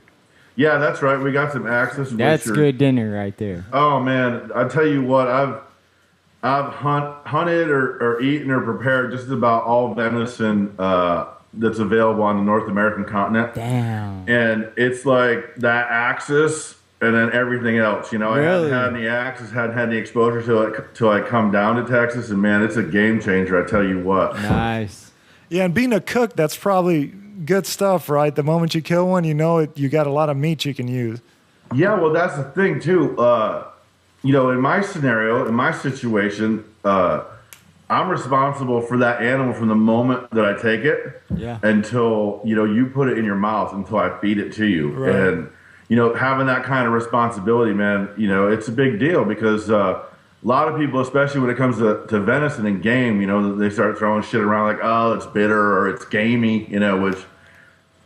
Yeah, that's right. We got some axis. That's which are- good dinner right there. Oh man, I tell you what, I've hunted or eaten or prepared just about all venison that's available on the North American continent. Damn. And it's like that axis and then everything else. You know, Really? I hadn't had any axis, hadn't had any exposure till I come down to Texas, and man, it's a game changer. I tell you what. Nice. Yeah, and being a cook, that's probably good stuff, right? The moment you kill one, you know it. You got a lot of meat you can use. Yeah, well, that's the thing too. You know, in my scenario, in my situation, I'm responsible for that animal from the moment that I take it Yeah. until, you know, you put it in your mouth until I feed it to you. Right. And, you know, having that kind of responsibility, man, you know, it's a big deal because a lot of people, especially when it comes to venison and game, you know, they start throwing shit around like, oh, it's bitter or it's gamey, you know, which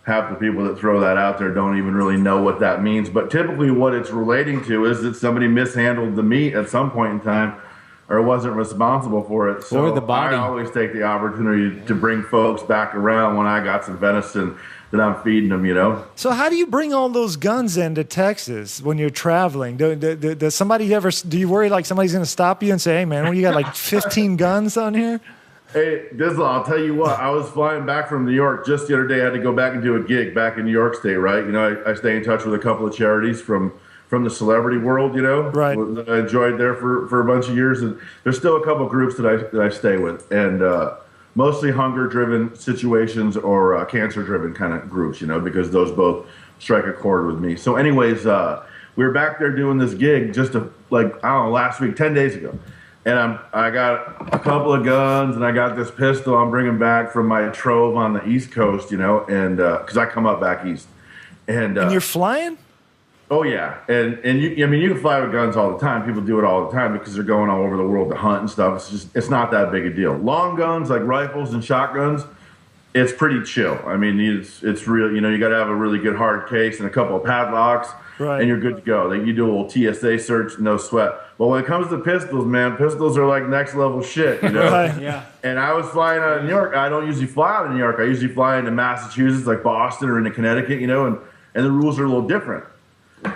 half the people that throw that out there don't even really know what that means. But typically what it's relating to is that somebody mishandled the meat at some point in time or wasn't responsible for it. So Or the body. I always take the opportunity to bring folks back around when I got some venison that I'm feeding them, you know? So how do you bring all those guns into Texas when you're traveling? Does somebody ever? Do you worry like somebody's going to stop you and say, "Hey, man, what, you got like 15 guns on here?" Hey, Dizzle, I'll tell you what. I was flying back from New York just the other day. I had to go back and do a gig back in New York State, right? You know, I stay in touch with a couple of charities from the celebrity world, you know, Right. that I enjoyed there for a bunch of years. And there's still a couple of groups that I stay with, and mostly hunger-driven situations or cancer-driven kind of groups, you know, because those both strike a chord with me. So, anyways, we were back there doing this gig just last week, 10 days ago. And I got a couple of guns, and I got this pistol I'm bringing back from my trove on the East Coast, you know, and because I come up back east. And And you're flying? oh yeah, and you, I mean, you can fly with guns all the time. People do it all the time because they're going all over the world to hunt and stuff. It's not that big a deal. Long guns like rifles and shotguns, it's pretty chill. I mean, it's real. You know, you got to have a really good hard case and a couple of padlocks, Right. and you're good to go. Like you do a little TSA search, no sweat. But when it comes to pistols, man, pistols are like next level shit. You know. Right. Yeah. And I was flying out of New York. I don't usually fly out of New York. I usually fly into Massachusetts, like Boston or into Connecticut, you know, and the rules are a little different.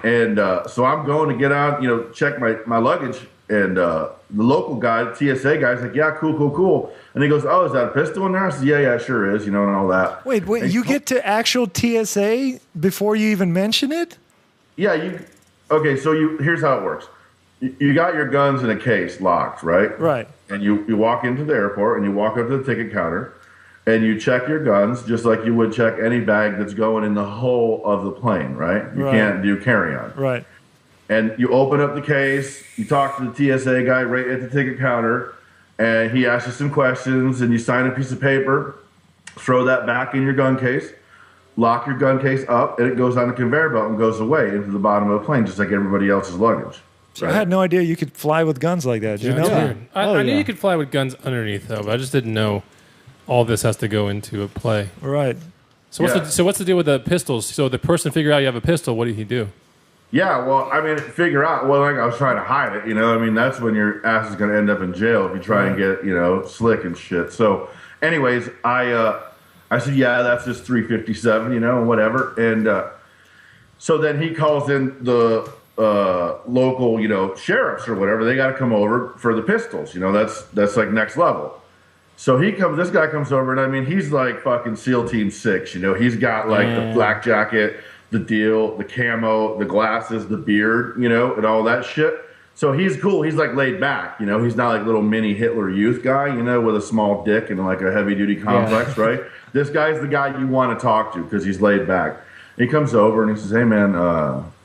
And so I'm going to get out, you know, check my luggage, the local guy, the TSA guy's like, yeah, cool. And he goes, oh, is that a pistol in there? I said, yeah, it sure is, and all that. Wait, And you get to actual TSA before you even mention it? Yeah, okay, so here's how it works. You got your guns in a case locked, right? Right. And you walk into the airport and you walk up to the ticket counter and you check your guns just like you would check any bag that's going in the hull of the plane, right? You can't do carry-on. Right. And you open up the case, you talk to the TSA guy right at the ticket counter, and he asks you some questions, and you sign a piece of paper, throw that back in your gun case, lock your gun case up, and it goes on the conveyor belt and goes away into the bottom of the plane, just like everybody else's luggage. So I had no idea you could fly with guns like that. Did you know that? I knew you could fly with guns underneath, though, but I just didn't know all this has to go into a play. Right. So what's the deal with the pistols? So the person figure out you have a pistol. What did he do? Yeah, well, I mean, figure out. Well, like I was trying to hide it, I mean, that's when your ass is going to end up in jail if you try and get, slick and shit. So, anyways, I said, yeah, that's just 357, whatever. And so then he calls in the local, sheriffs or whatever. They got to come over for the pistols. That's like next level. So this guy comes over, and I mean, he's like fucking SEAL Team 6. He's got like the black jacket, the deal, the camo, the glasses, the beard, and all that shit. So he's cool. He's like laid back, He's not like little mini Hitler Youth guy, with a small dick and like a heavy duty complex, right? This guy's the guy you want to talk to because he's laid back. He comes over and he says, "Hey man,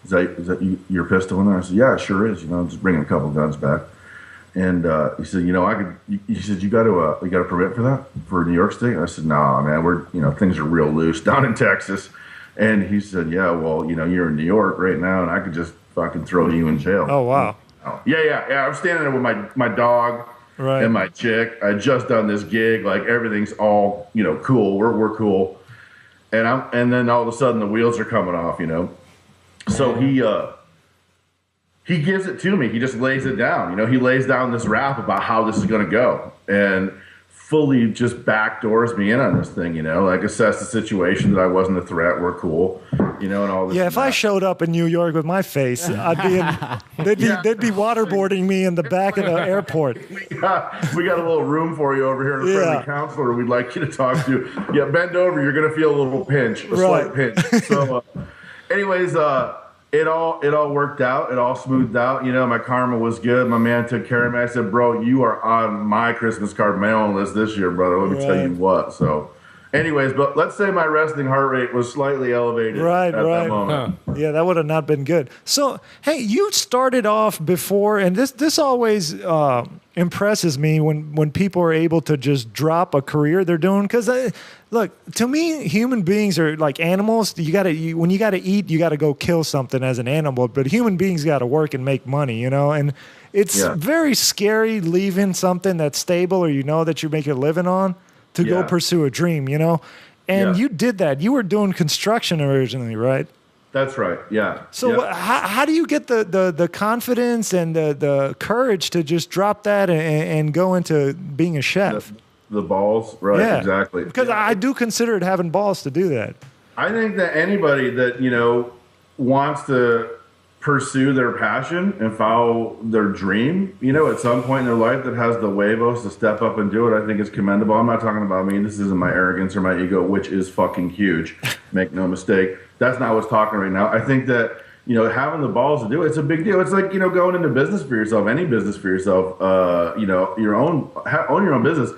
is that your pistol in there?" I said, "Yeah, it sure is. I'm just bringing a couple guns back." And he said, he said, you got a permit for that for New York State? And I said, "Nah, man, we're, things are real loose down in Texas." And he said, "Yeah, well, you're in New York right now, and I could just fucking throw you in jail." Oh, wow. Yeah. I'm standing there with my dog and my chick. I just done this gig. Like, everything's all, cool. We're cool. And then all of a sudden the wheels are coming off, So he gives it to me. He just lays it down. He lays down this rap about how this is going to go. And fully just backdoors me in on this thing, like assess the situation that I wasn't a threat, we're cool, and all this. Yeah, if I showed up in New York with my face, I'd be they'd be waterboarding me in the back of the airport. We got a little room for you over here in a friendly counselor we'd like you to talk to. Yeah, bend over, you're gonna feel a little pinch, a slight pinch. So anyways, it all worked out. It all smoothed out. My karma was good. My man took care of me. I said, "Bro, you are on my Christmas card mailing list this year, brother. Let me tell you what." So, anyways, but let's say my resting heart rate was slightly elevated at that moment. Huh. Yeah, that would have not been good. So, hey, you started off before, and this always impresses me when people are able to just drop a career they're doing. Because look, to me, human beings are like animals. When you gotta eat, you gotta go kill something as an animal. But human beings gotta work and make money, And it's very scary leaving something that's stable or that you're making a living on to go pursue a dream, And you did that. You were doing construction originally, right? That's right. Yeah. So how do you get the confidence and the courage to just drop that and go into being a chef? The balls, right? Yeah, exactly. Because I do consider it having balls to do that. I think that anybody that wants to pursue their passion and follow their dream, at some point in their life, that has the huevos to step up and do it, I think is commendable. I'm not talking about me. This isn't my arrogance or my ego, which is fucking huge. Make no mistake. That's not what's talking right now. I think that, having the balls to do it's a big deal. It's like, going into business for yourself, any business for yourself, own your own business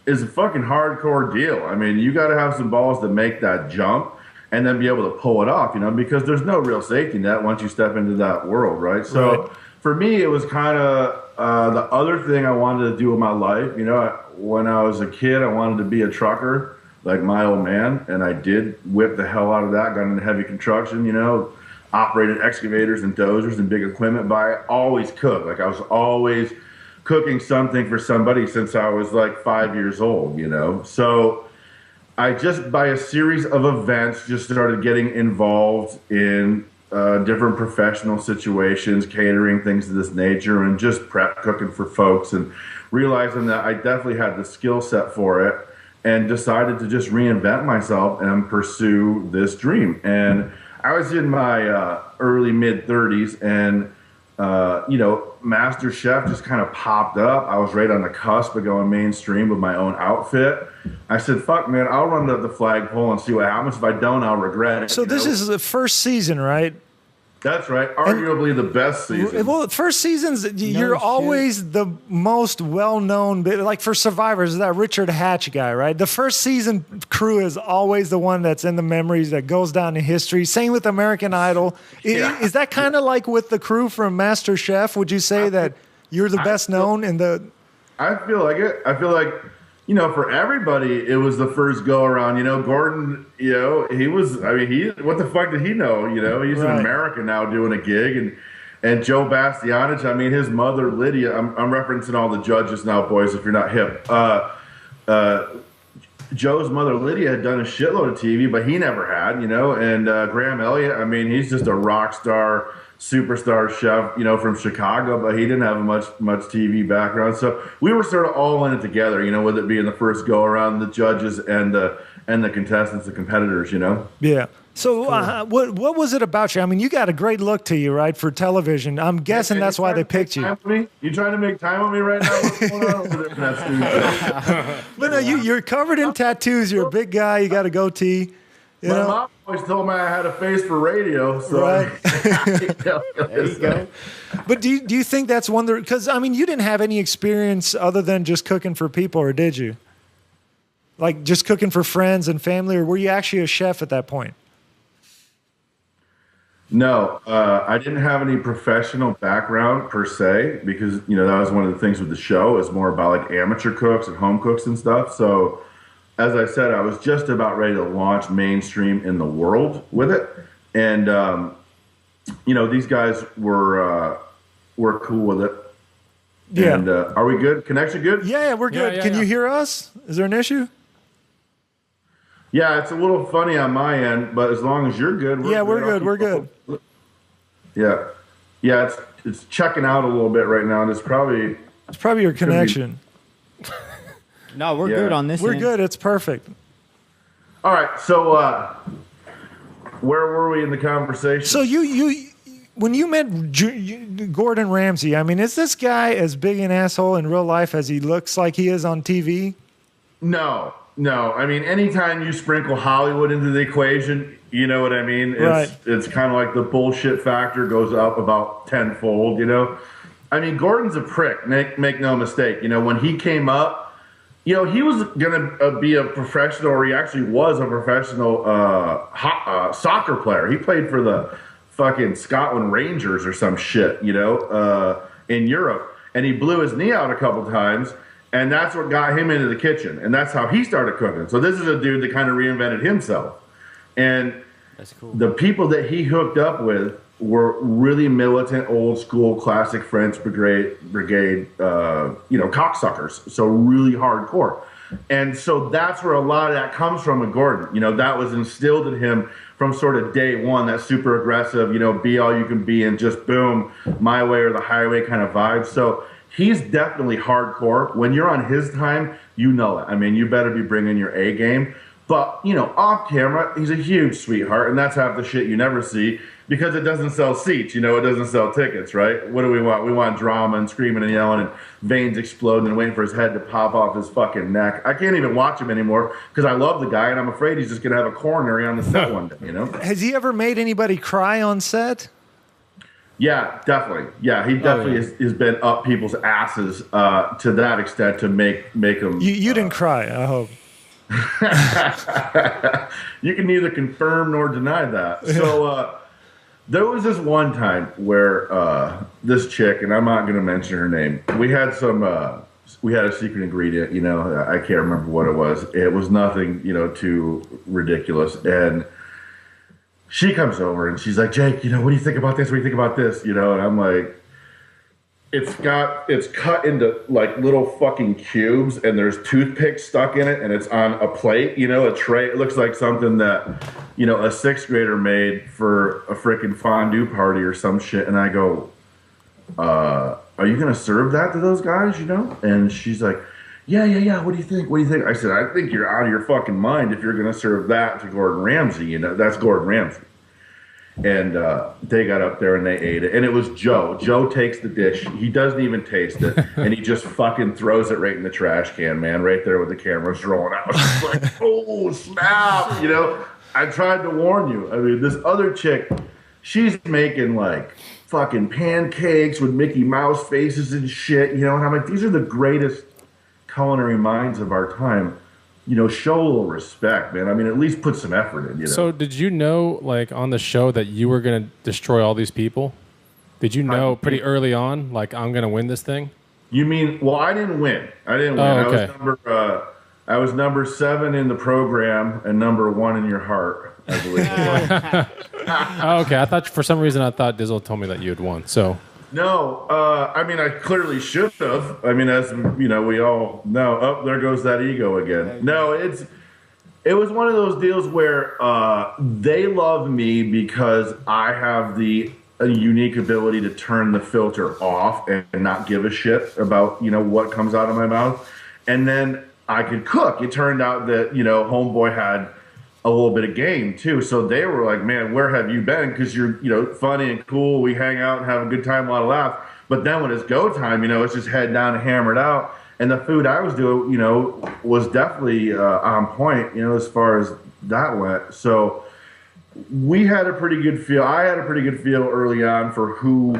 is a fucking hardcore deal. I mean, you got to have some balls to make that jump and then be able to pull it off, because there's no real safety net once you step into that world, right? So for me, it was kind of the other thing I wanted to do in my life. When I was a kid, I wanted to be a trucker, like my old man, and I did whip the hell out of that, got into heavy construction, operated excavators and dozers and big equipment, but I always cooked. Like, I was always cooking something for somebody since I was like 5 years old, So I just, by a series of events, just started getting involved in different professional situations, catering, things of this nature, and just prep cooking for folks, and realizing that I definitely had the skill set for it, and decided to just reinvent myself and pursue this dream. And I was in my early mid 30s, and Master Chef just kind of popped up. I was right on the cusp of going mainstream with my own outfit. I said, fuck, man, I'll run up the flagpole and see what happens. If I don't, I'll regret it. So this is the first season, right? That's right. Arguably the best season. Well, first seasons, you're always the most well-known. Like for Survivors, that Richard Hatch guy, right? The first season crew is always the one that's in the memories that goes down in history. Same with American Idol. Yeah. Is that kind of like with the crew from Master Chef? Would you say that you're the best known in the? I feel like it. I feel like, for everybody, it was the first go around. Gordon, he was, what the fuck did he know? He's in America now doing a gig. And Joe Bastianich, his mother, Lydia, I'm referencing all the judges now, boys, if you're not hip. Joe's mother, Lydia, had done a shitload of TV, but he never had, And Graham Elliott, he's just a rock star, superstar chef, from Chicago, but he didn't have much TV background. So we were sort of all in it together, with it being the first go around, the judges and the contestants, the competitors, Yeah. So what was it about you? You got a great look to you, right, for television. I'm guessing that's why they picked you. You trying to make time with me right now? What's going on over there in that studio? But no, you're covered in tattoos. You're a big guy. You got a goatee. My mom always told me I had a face for radio. So right. There you go. But do you think that's one? Because you didn't have any experience other than just cooking for people, or did you? Like just cooking for friends and family, or were you actually a chef at that point? No, I didn't have any professional background per se, because that was one of the things with the show. It's more about like amateur cooks and home cooks and stuff. So, as I said, I was just about ready to launch mainstream in the world with it, and these guys were cool with it. Yeah. And are we good? Connection good? Yeah, we're good. Yeah, Can you hear us? Is there an issue? Yeah, it's a little funny on my end, but as long as you're good, we're good. We're good. Yeah, it's checking out a little bit right now, and it's probably your connection. No, we're good on this. We're end. good. It's perfect. All right. So, where were we in the conversation? So you when you met Gordon Ramsay, is this guy as big an asshole in real life as he looks like he is on TV? No. Anytime you sprinkle Hollywood into the equation, you know what I mean? It's kind of like the bullshit factor goes up about tenfold, Gordon's a prick, make no mistake. When he came up, he was going to be a professional, or he actually was a professional soccer player. He played for the fucking Scotland Rangers or some shit, in Europe. And he blew his knee out a couple times. And that's what got him into the kitchen. And that's how he started cooking. So this is a dude that kind of reinvented himself. And that's cool. The people that he hooked up with were really militant, old school, classic French brigade, cocksuckers. So really hardcore. And so that's where a lot of that comes from with Gordon. That was instilled in him from sort of day one, that super aggressive, be all you can be and just boom, my way or the highway kind of vibe. So he's definitely hardcore. When you're on his time, you know it. You better be bringing your A game. But, off camera, he's a huge sweetheart, and that's half the shit you never see because it doesn't sell seats, it doesn't sell tickets, right? What do we want? We want drama and screaming and yelling and veins exploding and waiting for his head to pop off his fucking neck. I can't even watch him anymore because I love the guy, and I'm afraid he's just going to have a coronary on the set one day, Has he ever made anybody cry on set? Yeah, definitely. Yeah, he definitely has been up people's asses to that extent to make them. You didn't cry, I hope. You can neither confirm nor deny that. So there was this one time where this chick, and I'm not going to mention her name, we had a secret ingredient, I can't remember what it was. It was nothing, too ridiculous. And she comes over and she's like, Jake, what do you think about this? What do you think about this? And I'm like, it's cut into like little fucking cubes and there's toothpicks stuck in it and it's on a plate, a tray. It looks like something that, a sixth grader made for a freaking fondue party or some shit. And I go, are you going to serve that to those guys, And she's like, yeah. What do you think? I said, I think you're out of your fucking mind if you're going to serve that to Gordon Ramsay. That's Gordon Ramsay. And they got up there and they ate it. And it was Joe. Joe takes the dish. He doesn't even taste it. And he just fucking throws it right in the trash can, man, right there with the cameras rolling out. It's like, oh, snap. You know, I tried to warn you. I mean, this other chick, she's making like fucking pancakes with Mickey Mouse faces and shit, you know. And I'm like, these are the greatest culinary minds of our time. You know, show a little respect, man. I mean, at least put some effort in, you know. So did you know, like, on the show that you were going to destroy all these people? Did you know pretty early on, like, I'm going to win this thing? You mean, well, I didn't win. Oh, okay. I was number 7 in the program and number 1 in your heart, I believe. Okay. I thought, for some reason, I thought Dizzle told me that you had won, so... No, I mean, I clearly should have. I mean, as you know, we all know. Oh, there goes that ego again. No, it was one of those deals where they love me because I have a unique ability to turn the filter off and not give a shit about, you know, what comes out of my mouth. And then I could cook. It turned out that, you know, homeboy had a little bit of game too, so they were like, "Man, where have you been? Because you're, you know, funny and cool. We hang out and have a good time, a lot of laughs. But then when it's go time, you know, it's just head down and hammer it out. And the food I was doing, you know, was definitely on point, you know, as far as that went. So we had a pretty good feel. I had a pretty good feel early on for who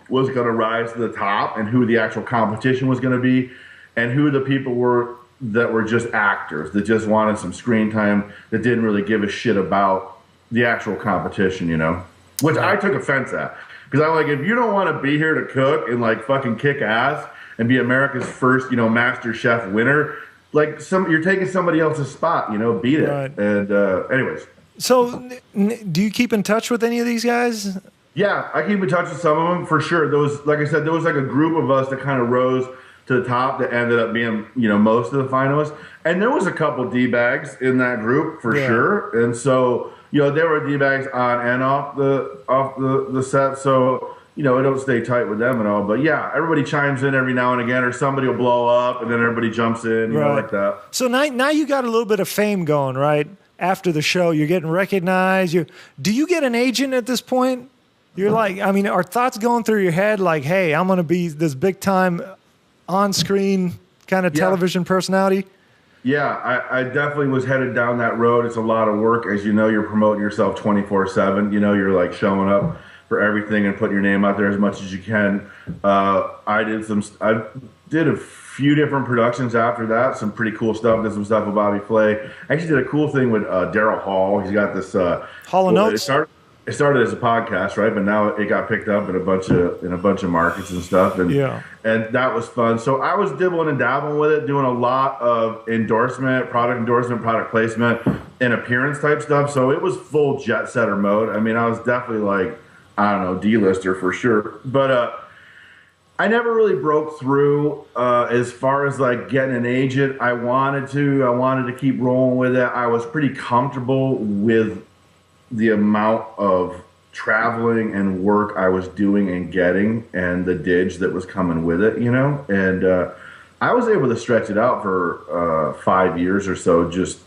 was going to rise to the top and who the actual competition was going to be, and who the people were that were just actors that just wanted some screen time, that didn't really give a shit about the actual competition, you know, which I took offense at, because I'm like, if you don't want to be here to cook and like fucking kick ass and be America's first, you know, Master Chef winner, like you're taking somebody else's spot, you know, beat it. Right. And anyways. So do you keep in touch with any of these guys? Yeah, I keep in touch with some of them for sure. There was, like I said, there was like a group of us that kind of rose to the top that ended up being, you know, most of the finalists. And there was a couple D-bags in that group for sure. And so, you know, there were D-bags on and off the set. So, you know, I don't stay tight with them and all. But yeah, everybody chimes in every now and again, or somebody will blow up and then everybody jumps in, you know, like that. So now you got a little bit of fame going, right? After the show, you're getting recognized. Do you get an agent at this point? You're like, I mean, are thoughts going through your head like, hey, I'm going to be this big time on-screen kind of television personality? Yeah, I definitely was headed down that road. It's a lot of work. As you know, you're promoting yourself 24/7. You know, you're like showing up for everything and putting your name out there as much as you can. I did a few different productions after that, some pretty cool stuff. Did some stuff with Bobby Flay. I actually did a cool thing with Daryl Hall. He's got this Hall of Notes. It started as a podcast, right? But now it got picked up in a bunch of markets and stuff, and that was fun. So I was dibbling and dabbling with it, doing a lot of product placement, and appearance type stuff. So it was full jet setter mode. I mean, I was definitely like, I don't know, D-lister for sure. But I never really broke through as far as like getting an agent. I wanted to keep rolling with it. I was pretty comfortable with the amount of traveling and work I was doing and getting, and the dig that was coming with it, you know. And I was able to stretch it out for 5 years or so, just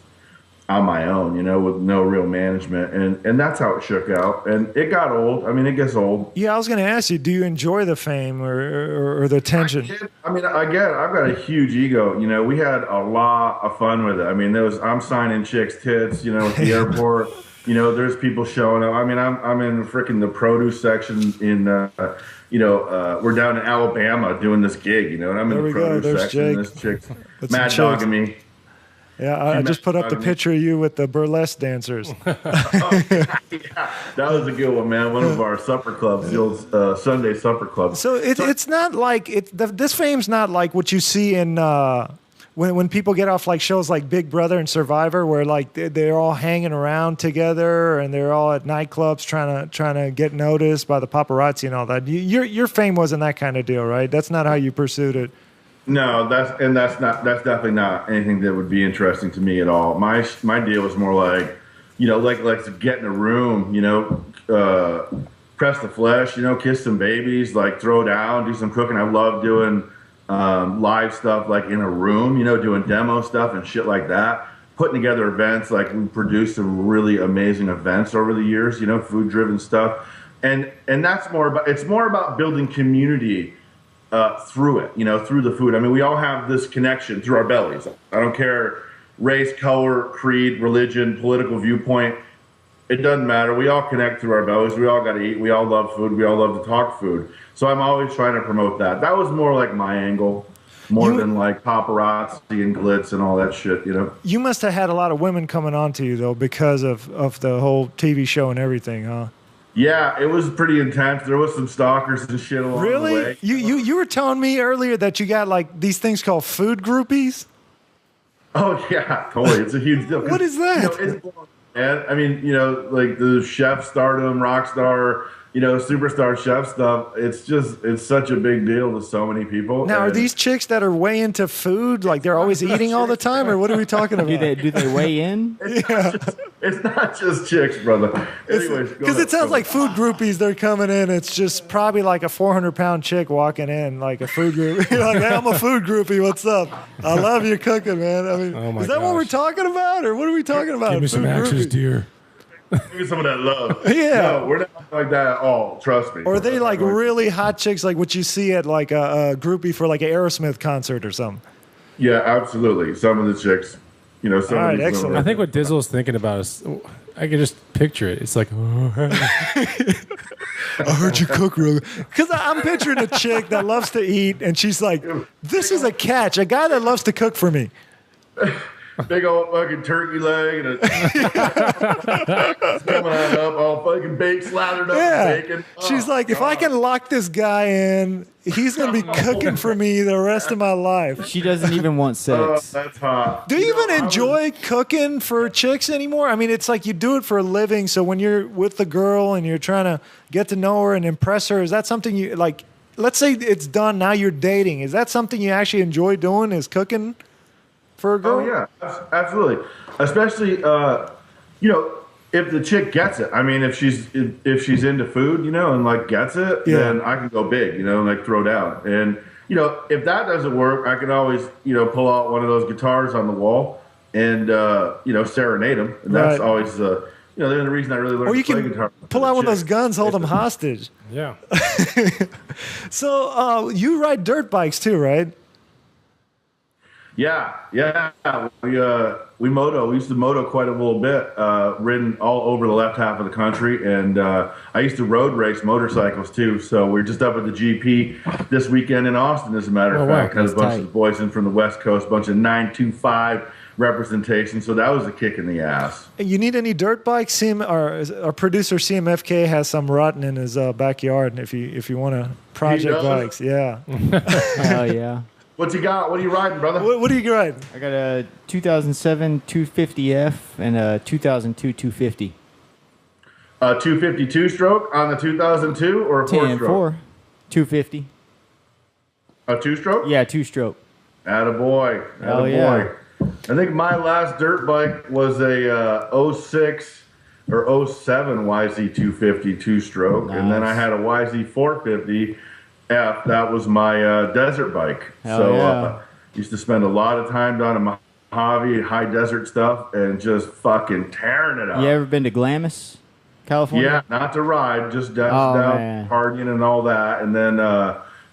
on my own, you know, with no real management, and that's how it shook out. And it got old. I mean, it gets old. Yeah, I was going to ask you, do you enjoy the fame or the attention? I mean, again, I've got a huge ego. You know, we had a lot of fun with it. I mean, I'm signing chicks' tits, you know, at the airport. You know, there's people showing up. I mean, I'm in freaking the produce section in, we're down in Alabama doing this gig, you know, and I'm in the produce section. This chick's mad dogging me. Yeah, I just put up the picture of you with the burlesque dancers. Yeah, that was a good one, man. One of our supper clubs, the old Sunday supper club. So it's not like this fame's not like what you see in when people get off like shows like Big Brother and Survivor, where like they're all hanging around together and they're all at nightclubs trying to get noticed by the paparazzi and all that. Your fame wasn't that kind of deal, right? That's not how you pursued it. No, that's definitely not anything that would be interesting to me at all. My deal was more like, you know, like get in a room, you know, press the flesh, you know, kiss some babies, like throw down, do some cooking. I love doing live stuff like in a room, you know, doing demo stuff and shit like that. putting together events. Like we produced some really amazing events over the years, food driven stuff. And that's it's more about building community through it, through the food. I mean, we all have this connection through our bellies. I don't care race, color, creed, religion, political viewpoint. It doesn't matter. We all connect through our bellies. We all got to eat. We all love food. We all love to talk food. So I'm always trying to promote that. That was more like my angle, more than like paparazzi and glitz and all that shit, You must have had a lot of women coming on to you, though, because of the whole TV show and everything, huh? Yeah, it was pretty intense. There was some stalkers and shit along the way. Really? You were telling me earlier that you got like these things called food groupies? Oh, yeah, totally. It's a huge deal. What is that? And I mean, like the chef stardom, rock star, superstar chef stuff. It's such a big deal to so many people. Now, are these chicks that are way into food, like they're always eating all the time, or what are we talking about? Do they weigh in? It's not just chicks, brother. Anyways, because it sounds like food groupies. They're coming in. It's just probably like a 400-pound chick walking in, like a food group. You're like, hey, I'm a food groupie. What's up? I love your cooking, man. I mean, is that what we're talking about, or what are we talking about? Give me some axes, dear. Give me some of that love. Yeah. No, we're not like that at all. Trust me. Or are they like really hot chicks, like what you see at like a groupie for like an Aerosmith concert or something? Yeah, absolutely. Some of the chicks, some All right, of these excellent. I think what Dizzle's thinking about is, I can just picture it. It's like, I heard you cook real good. Because I'm picturing a chick that loves to eat, and she's like, this is a catch, a guy that loves to cook for me. big old fucking turkey leg and it's coming up all fucking baked, slathered up in bacon. She's like, if I can lock this guy in, he's going to be cooking for me the rest of my life. She doesn't even want sex. That's hot. Do you even enjoy cooking for chicks anymore? I mean, it's like you do it for a living. So when you're with the girl and you're trying to get to know her and impress her, is that something you like? Let's say it's done. Now you're dating. Is that something you actually enjoy doing? Is cooking for a girl? Oh yeah, absolutely. Especially, if the chick gets it. I mean, if she's into food, and like gets it, then I can go big, and like throw down. And if that doesn't work, I can always pull out one of those guitars on the wall and serenade them. And that's always the reason I really learned or you to play can guitar. pull out one of those guns, hold them hostage. yeah. So you ride dirt bikes too, right? Yeah. We moto. We used to moto quite a little bit, ridden all over the left half of the country, and I used to road race motorcycles too. So we're just up at the GP this weekend in Austin, as a matter of fact. Had a bunch of boys in from the West Coast, bunch of 925 representation. So that was a kick in the ass. You need any dirt bikes? Our producer CMFK has some rotting in his backyard. If you want to project bikes, yeah. Oh yeah. What you got? What are you riding, brother? What are you riding? I got a 2007 250F and a 2002 250. 252 stroke on the 2002 or a 4 stroke? 250. A 2 stroke? Yeah, 2-stroke. Attaboy. Hell yeah. I think my last dirt bike was a 06 or 07 YZ250 2-stroke, and then I had a YZ450 F. That was my desert bike. Used to spend a lot of time down in Mojave, high desert stuff, and just fucking tearing it up. You ever been to Glamis, California? Yeah, not to ride, just down partying and all that. And then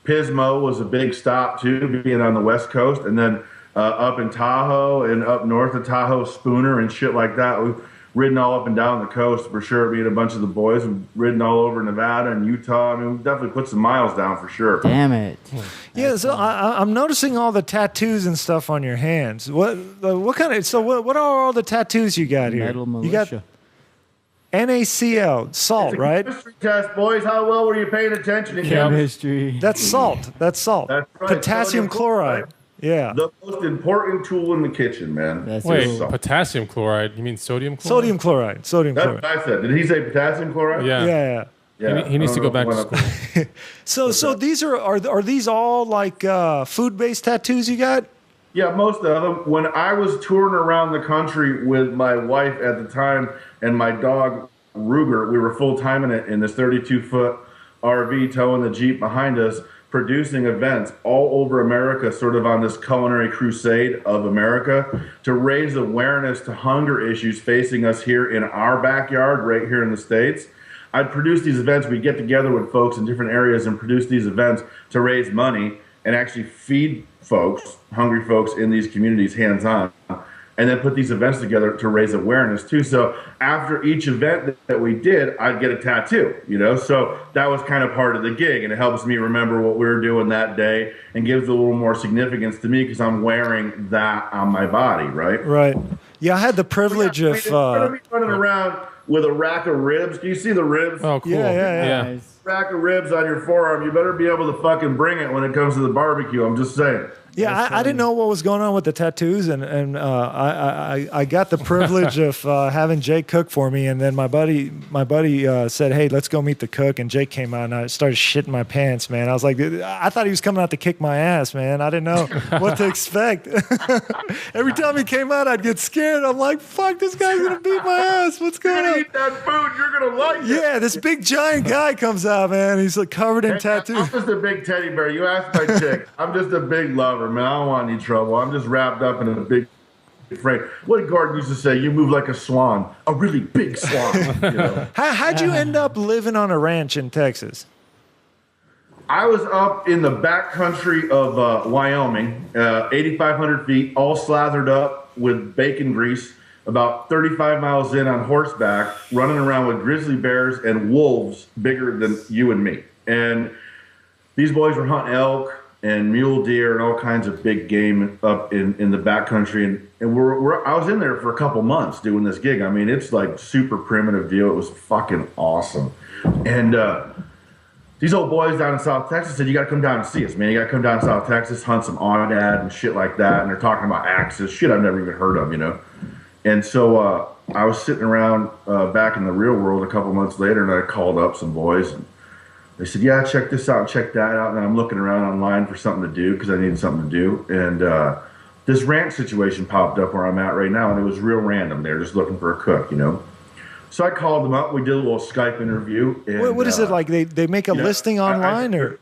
Pismo was a big stop too, being on the West Coast, and then up in Tahoe and up north of Tahoe, Spooner and shit like that. We've ridden all up and down the coast for sure. Me and a bunch of the boys. We've ridden all over Nevada and Utah. I mean, we've definitely put some miles down for sure. Damn it. Yeah, so I'm noticing all the tattoos and stuff on your hands. What kind of? So what are all the tattoos you got here? Metal militia. You got NaCl, salt, right? Chemistry test, boys. How well were you paying attention to Chemistry. That's salt. That's salt. That's right. Potassium Sodium chloride. Yeah. The most important tool in the kitchen, man. Wait, potassium chloride? You mean sodium chloride? Sodium chloride. Sodium That's chloride. what I said. Did he say potassium chloride? Yeah. Yeah. He needs to go back to school. So these are these all like food-based tattoos you got? Yeah, most of them. When I was touring around the country with my wife at the time and my dog Ruger, we were full time in this 32-foot RV towing the Jeep behind us. producing events all over America, sort of on this culinary crusade of America to raise awareness to hunger issues facing us here in our backyard, right here in the States. I'd produce these events. We'd get together with folks in different areas and produce these events to raise money and actually feed folks, hungry folks in these communities hands-on, and then put these events together to raise awareness too. So after each event that we did, I'd get a tattoo, So that was kind of part of the gig, and it helps me remember what we were doing that day and gives a little more significance to me because I'm wearing that on my body, right? Right. Yeah, I had the privilege of running around with a rack of ribs. Do you see the ribs? Oh, cool. Yeah. Nice. Rack of ribs on your forearm. You better be able to fucking bring it when it comes to the barbecue. I'm just saying. Yeah, I didn't know what was going on with the tattoos, and I got the privilege of having Jake cook for me, and then my buddy said, "Hey, let's go meet the cook," and Jake came out, and I started shitting my pants, man. I was like, I thought he was coming out to kick my ass, man. I didn't know what to expect. Every time he came out, I'd get scared. I'm like, "Fuck, this guy's gonna beat my ass. What's going on?" Eat that food, you're gonna like it. Yeah, this big giant guy comes out, man. He's like covered in tattoos. I'm just a big teddy bear. You asked my chick. I'm just a big lover, man. I don't want any trouble. I'm just wrapped up in a big frame. What did Gordon used to say? You move like a swan, a really big swan. How'd you end up living on a ranch in Texas? I was up in the back country of Wyoming, 8,500 feet, all slathered up with bacon grease, about 35 miles in on horseback, running around with grizzly bears and wolves bigger than you and me. And these boys were hunting elk and mule deer and all kinds of big game up in the backcountry. And I was in there for a couple months doing this gig. I mean, it's like super primitive deal. It was fucking awesome. And these old boys down in South Texas said, "You got to come down and see us, man. You got to come down to South Texas, hunt some aoudad and shit like that." And they're talking about axes, shit I've never even heard of, And so I was sitting around back in the real world a couple months later, and I called up some boys, and they said, "Yeah, check this out, check that out." And I'm looking around online for something to do because I needed something to do. And this ranch situation popped up where I'm at right now, and it was real random. They were just looking for a cook, So I called them up. We did a little Skype interview. And, what is it like? They make a listing online, or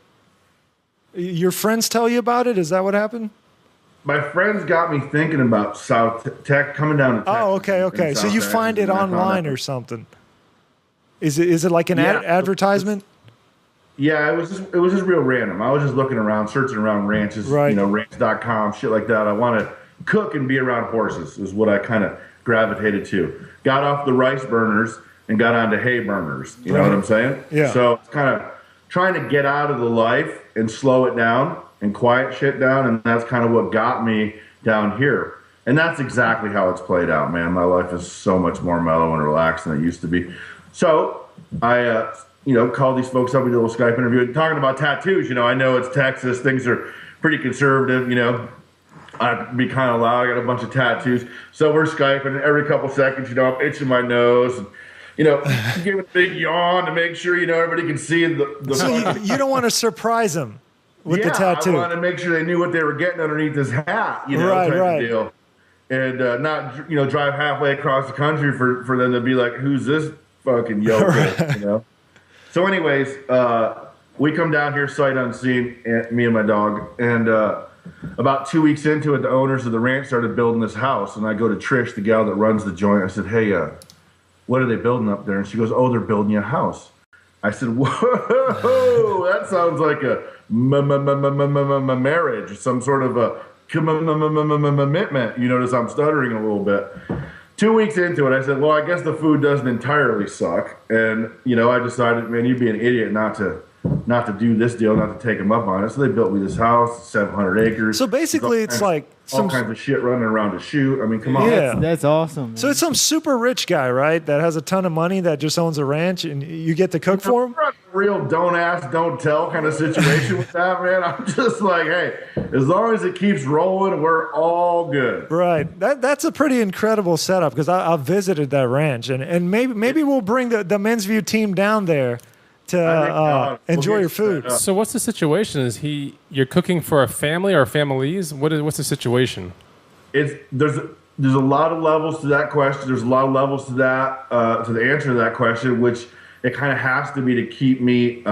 your friends tell you about it? Is that what happened? My friends got me thinking about South Tech coming down to Texas. Oh, okay. So you find it online or something? Is it like an advertisement? Yeah, it was just real random. I was just looking around, searching around ranches, right. ranch.com, shit like that. I want to cook and be around horses is what I kind of gravitated to. Got off the rice burners and got onto hay burners. You know what I'm saying? Yeah. So it's kind of trying to get out of the life and slow it down and quiet shit down, and that's kind of what got me down here. And that's exactly how it's played out, man. My life is so much more mellow and relaxed than it used to be. So I called these folks up. We did a little Skype interview. Talking about tattoos, I know it's Texas. Things are pretty conservative, I'd be kind of loud. I got a bunch of tattoos. So we're Skyping every couple seconds, I'm itching my nose. And, give a big yawn to make sure, everybody can see the So you don't want to surprise them with the tattoo. I wanted to make sure they knew what they were getting underneath this hat, right. Of deal. And not, drive halfway across the country for them to be like, who's this fucking yokel, right. So anyways, we come down here sight unseen, me and my dog, and about 2 weeks into it, the owners of the ranch started building this house, and I go to Trish, the gal that runs the joint. I said, "Hey, what are they building up there?" And she goes, "Oh, they're building you a house." I said, "Whoa, that sounds like a marriage, some sort of a commitment." You notice I'm stuttering a little bit. 2 weeks into it, I said, "Well, I guess the food doesn't entirely suck." And, I decided, man, you'd be an idiot not to do this deal, not to take them up on it. So they built me this house, 700 acres. So basically it's like all kinds of shit running around to shoot. I mean, come on. Yeah. That's awesome. Man. So it's some super rich guy, right? That has a ton of money that just owns a ranch, and you get to cook for him? We're not a real don't ask, don't tell kind of situation with that, man. I'm just like, hey, as long as it keeps rolling, we're all good. Right. That's a pretty incredible setup, because I visited that ranch, and maybe we'll bring the Men's View team down there to enjoy your food. So what's the situation? You're cooking for a family or families? What's the situation? There's a lot of levels to that question. There's a lot of levels to that to the answer to that question, which it kind of has to be to keep me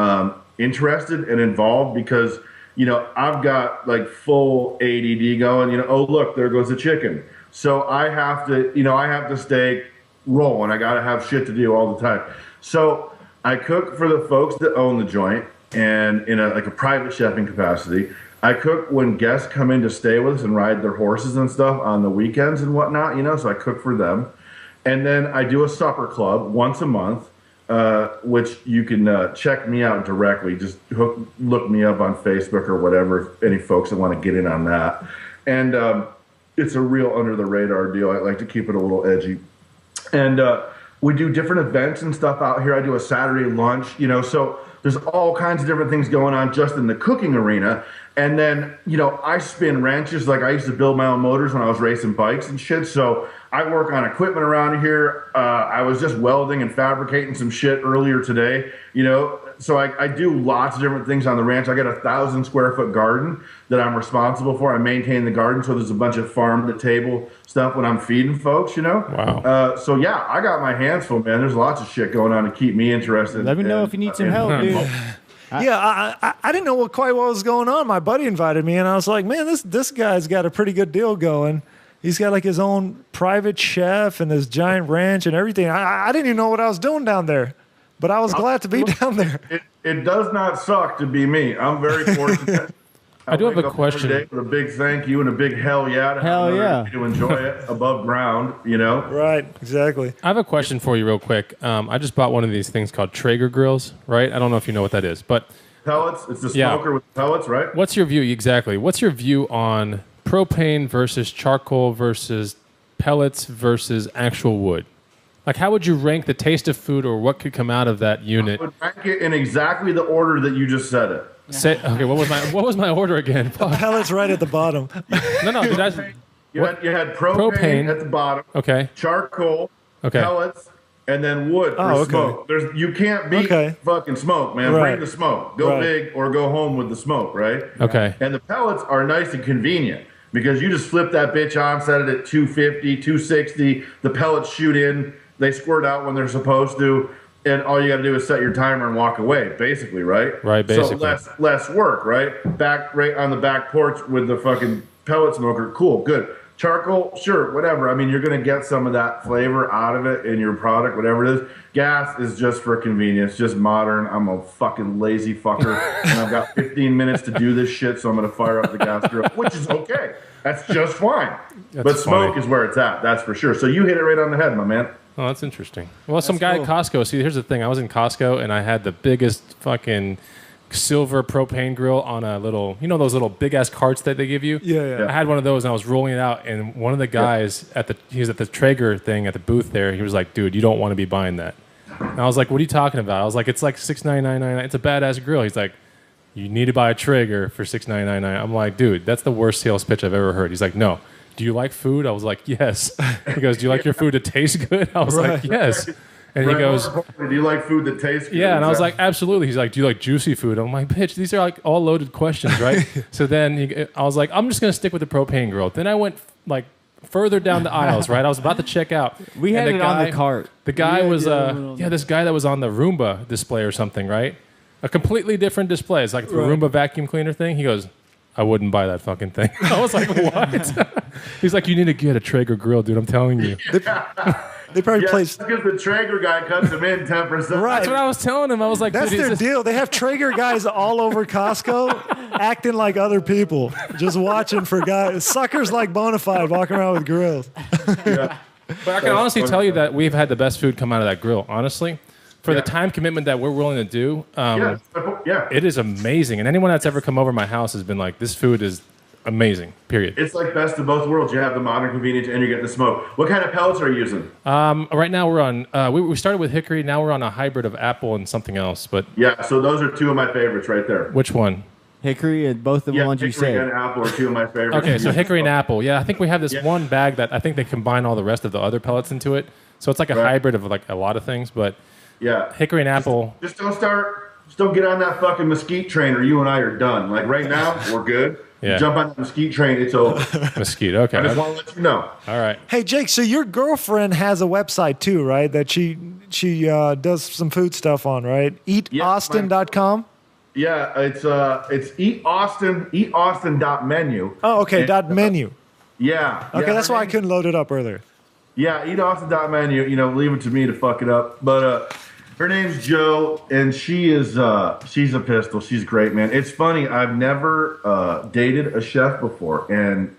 interested and involved, because I've got like full ADD going. Oh look, there goes the chicken. So I have to stay rolling. I got to have shit to do all the time. So I cook for the folks that own the joint, and in a private chefing capacity. I cook when guests come in to stay with us and ride their horses and stuff on the weekends and whatnot, so I cook for them. And then I do a supper club once a month, which you can check me out directly. Just look me up on Facebook or whatever, if any folks that want to get in on that. And it's a real under-the-radar deal. I like to keep it a little edgy. And we do different events and stuff out here. I do a Saturday lunch, so there's all kinds of different things going on just in the cooking arena. And then, I spin wrenches. Like I used to build my own motors when I was racing bikes and shit. So I work on equipment around here. I was just welding and fabricating some shit earlier today, So I do lots of different things on the ranch. I got a 1,000 square foot garden that I'm responsible for. I maintain the garden. So there's a bunch of farm to table stuff when I'm feeding folks, Wow. So yeah, I got my hands full, man. There's lots of shit going on to keep me interested. Let me know if you need some help, dude. I didn't know quite what was going on. My buddy invited me, and I was like, man, this guy's got a pretty good deal going. He's got like his own private chef and his giant ranch and everything. I didn't even know what I was doing down there, but I was glad to be down there. It does not suck to be me. I'm very fortunate. I do have a wake up every question. day with a big thank you and a big hell yeah to Hell yeah. to enjoy it above ground, Right, exactly. I have a question for you real quick. I just bought one of these things called Traeger grills, right? I don't know if you know what that is, but Pellets. It's the smoker with pellets, right? what's your view exactly? What's your view on propane versus charcoal versus pellets versus actual wood? Like, how would you rank the taste of food or what could come out of that unit? I would rank it in exactly the order that you just said it. Okay, what was my order again? Fuck. Pellets right at the bottom. No, did I? You had propane at the bottom. Okay. Charcoal. Okay. Pellets. And then wood for Oh, okay. smoke. You can't beat fucking smoke, man. Right. Bring the smoke. Go big or go home with the smoke, right? Okay. And the pellets are nice and convenient because you just flip that bitch on, set it at 250, 260. The pellets shoot in. They squirt out when they're supposed to. And all you got to do is set your timer and walk away, basically, right? Right, basically. So less work, right? Right on the back porch with the fucking pellet smoker. Cool, good. Charcoal, sure, whatever. I mean, you're going to get some of that flavor out of it in your product, whatever it is. Gas is just for convenience, just modern. I'm a fucking lazy fucker, and I've got 15 minutes to do this shit, so I'm going to fire up the gas grill, which is okay. That's just fine. But smoke is where it's at, that's for sure. So you hit it right on the head, my man. Oh, that's interesting. Well, some guy at Costco. See, here's the thing. I was in Costco, and I had the biggest fucking silver propane grill on a little, those little big ass carts that they give you. Yeah. I had one of those, and I was rolling it out, and one of the guys he was at the Traeger thing at the booth there. He was like, "Dude, you don't want to be buying that." And I was like, "What are you talking about?" I was like, "It's like $6,999. It's a badass grill." He's like, "You need to buy a Traeger for $6,999." I'm like, "Dude, that's the worst sales pitch I've ever heard." He's like, "No. Do you like food?" I was like, "Yes." He goes, "Do you like your food to taste good?" I was like, "Yes." And he goes, "Do you like food that tastes good?" Yeah, and I was like, "Absolutely." He's like, "Do you like juicy food?" I'm like, "Bitch, these are like all loaded questions, right?" So then I was like, "I'm just gonna stick with the propane grill." Then I went like further down the aisles, right? I was about to check out. We had it on the cart. The guy was this guy that was on the Roomba display or something, right? A completely different display. It's like the Roomba vacuum cleaner thing. He goes, "I wouldn't buy that fucking thing." I was like, "What?" He's like, "You need to get a Traeger grill, dude. I'm telling you." They probably placed. Because the Traeger guy cuts them in 10%. Right. That's what I was telling him. I was like, That's "Dude, their deal. They have Traeger guys all over Costco acting like other people, just watching for guys. Suckers like Bonafide walking around with grills. Yeah. But I can honestly tell you that we've had the best food come out of that grill, honestly. For the time commitment that we're willing to do, it is amazing. And anyone that's ever come over my house has been like, "This food is amazing, period." It's like best of both worlds. You have the modern convenience and you get the smoke. What kind of pellets are you using? Right now we're on, we started with hickory. Now we're on a hybrid of apple and something else. But yeah, so those are two of my favorites right there. Which one? Hickory and both of the ones you hickory said. and apple are two of my favorites. Okay, so hickory and apple. Yeah, I think we have this one bag that I think they combine all the rest of the other pellets into it. So it's like a hybrid of like a lot of things. But yeah, hickory and apple. Just don't get on that fucking mesquite train or you and I are done. Like right now, we're good. Yeah. You jump on the mesquite train, it's over. Mesquite, okay. I just want to let you know. All right. Hey, Jake, so your girlfriend has a website too, right? That she does some food stuff on, right? EatAustin.com? Yeah, it's eataustin.menu. Oh, okay. And, Dot menu. Yeah. Okay, yeah, that's her why I name- couldn't load it up earlier. Yeah, eataustin.menu. Leave it to me to fuck it up. But her name's Joe, and she's a pistol. She's great, man. It's funny. I've never dated a chef before, and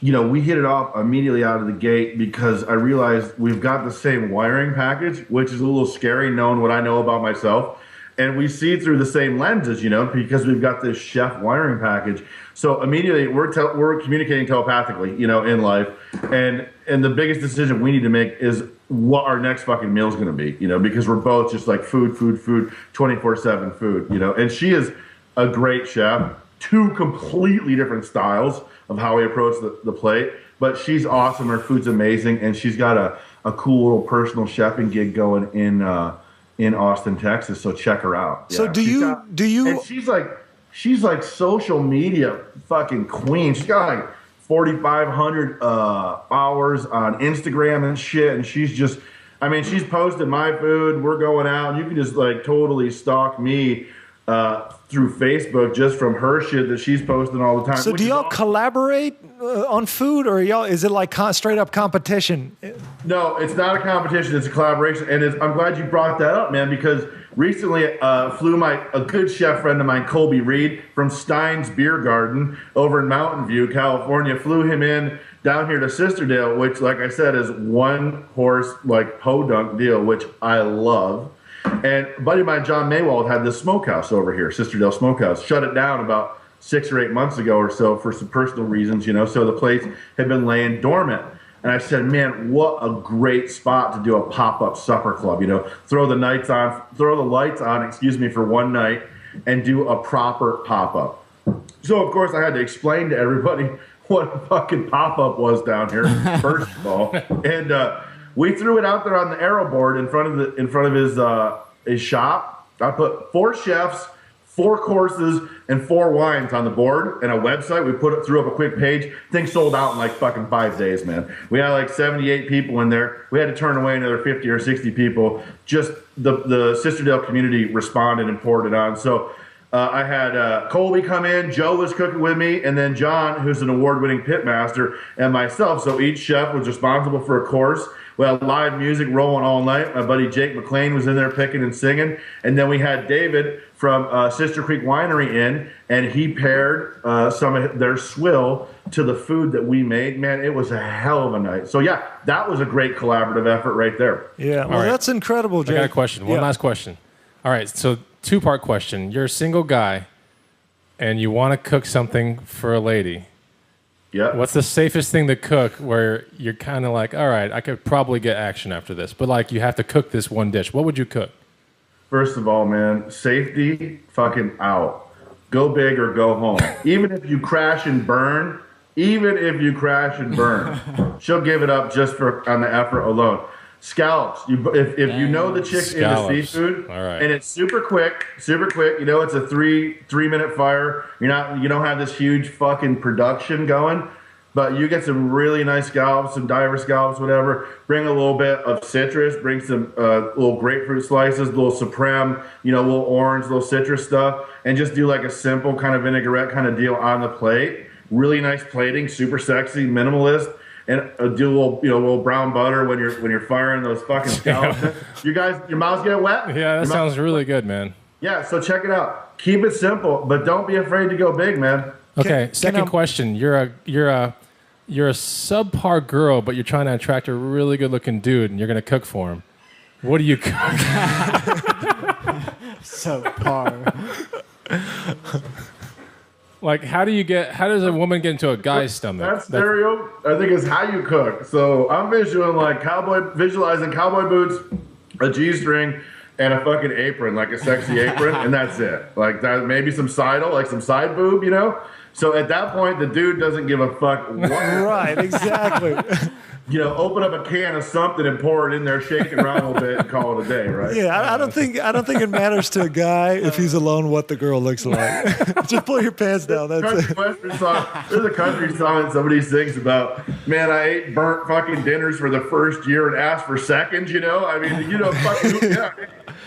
we hit it off immediately out of the gate because I realized we've got the same wiring package, which is a little scary knowing what I know about myself. And we see through the same lenses, because we've got this chef wiring package. So immediately we're communicating telepathically, in life. And the biggest decision we need to make is what our next fucking meal is going to be, because we're both just like food, 24/7 food, And she is a great chef, two completely different styles of how we approach the plate. But she's awesome. Her food's amazing. And she's got a cool little personal chefing gig going in Austin, Texas. So check her out. So Yeah, do you and she's like social media fucking queen. She's got like 4,500 followers on Instagram and shit. And she's just, she's posted my food. We're going out. You can just like totally stalk me through Facebook just from her shit that she's posting all the time. So do y'all collaborate on food, or is it like straight up competition? No, it's not a competition. It's a collaboration, and I'm glad you brought that up, man. Because recently, flew a good chef friend of mine, Colby Reed, from Stein's Beer Garden over in Mountain View, California. Flew him in down here to Sisterdale, which, like I said, is one horse like podunk deal, which I love. And a buddy of mine, John Maywald, had this smokehouse over here, Sisterdale Smokehouse. Shut it down about 6 or 8 months ago or so for some personal reasons, so the place had been laying dormant. And I said, man, what a great spot to do a pop-up supper club, throw the lights on, for one night and do a proper pop-up. So, of course, I had to explain to everybody what a fucking pop-up was down here, first of all. And we threw it out there on the arrow board in front of his shop. I put 4 chefs, 4 courses, and 4 wines on the board and a website. We threw up a quick page. Thing sold out in like fucking 5 days, man. We had like 78 people in there. We had to turn away another 50 or 60 people. Just the Sisterdale community responded and poured it on. So I had Colby come in. Joe was cooking with me, and then John, who's an award-winning pitmaster, and myself. So each chef was responsible for a course. We had live music rolling all night. My buddy Jake McLean was in there picking and singing. And then we had David from Sister Creek Winery in, and he paired some of their swill to the food that we made. Man, it was a hell of a night. So, yeah, that was a great collaborative effort right there. Yeah, well, that's incredible, Jake. I got a question. One last question. All right, so 2-part question. You're a single guy, and you want to cook something for a lady. Yeah. What's the safest thing to cook where you're kind of like, all right, I could probably get action after this, but like you have to cook this one dish? What would you cook? First of all, man, safety fucking out. Go big or go home. Even if you crash and burn, she'll give it up just on the effort alone. Scallops. If you know the chick's into seafood, all right, and it's super quick. It's a 3-minute fire. You don't have this huge fucking production going, but you get some really nice scallops, some diver scallops, whatever. Bring a little bit of citrus. Bring some little grapefruit slices, little supreme, little orange, little citrus stuff, and just do like a simple kind of vinaigrette kind of deal on the plate. Really nice plating, super sexy, minimalist. And do a little brown butter when you're firing those fucking scallops. You guys, your mouths get wet? Yeah, that sounds really good, man. Yeah, so check it out. Keep it simple, but don't be afraid to go big, man. Okay, second question. You're a subpar girl, but you're trying to attract a really good looking dude, and you're gonna cook for him. What do you cook? Subpar. Like, how does a woman get into a guy's stomach? That stereo, I think, is how you cook. So I'm visualizing cowboy boots, a G-string, and a fucking apron, like a sexy apron, and that's it. Like that, maybe some sidle, like some side boob, So at that point, the dude doesn't give a fuck what. Right, exactly. Open up a can of something and pour it in there, shake it around a little bit, and call it a day, right? Yeah, I don't think it matters to a guy if he's alone what the girl looks like. Just pull your pants down. That's it. There's a country song that somebody sings about, man, I ate burnt fucking dinners for the first year and asked for seconds, fucking,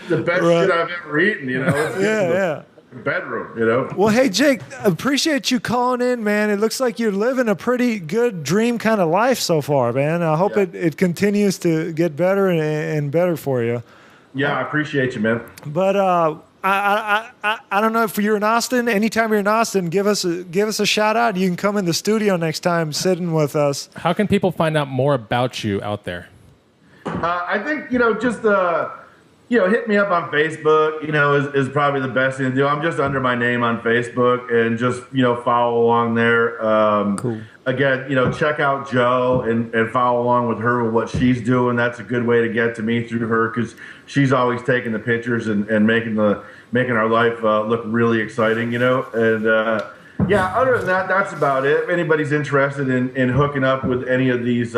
the best shit I've ever eaten, Yeah. bedroom, you know. Well, hey, Jake, appreciate you calling in, man. It looks like you're living a pretty good dream kind of life so far, man. I hope it continues to get better and better for you. Yeah, I appreciate you, man. But I don't know if you're in Austin. Anytime you're in Austin, give us a shout out. You can come in the studio next time, sitting with us. How can people find out more about you out there? I think just hit me up on Facebook. Is probably the best thing to do. I'm just under my name on Facebook and just follow along there. Cool. Again, check out Joe and follow along with her with what she's doing. That's a good way to get to me through her because she's always taking the pictures and making our life look really exciting. And other than that, that's about it. If anybody's interested in hooking up with any of these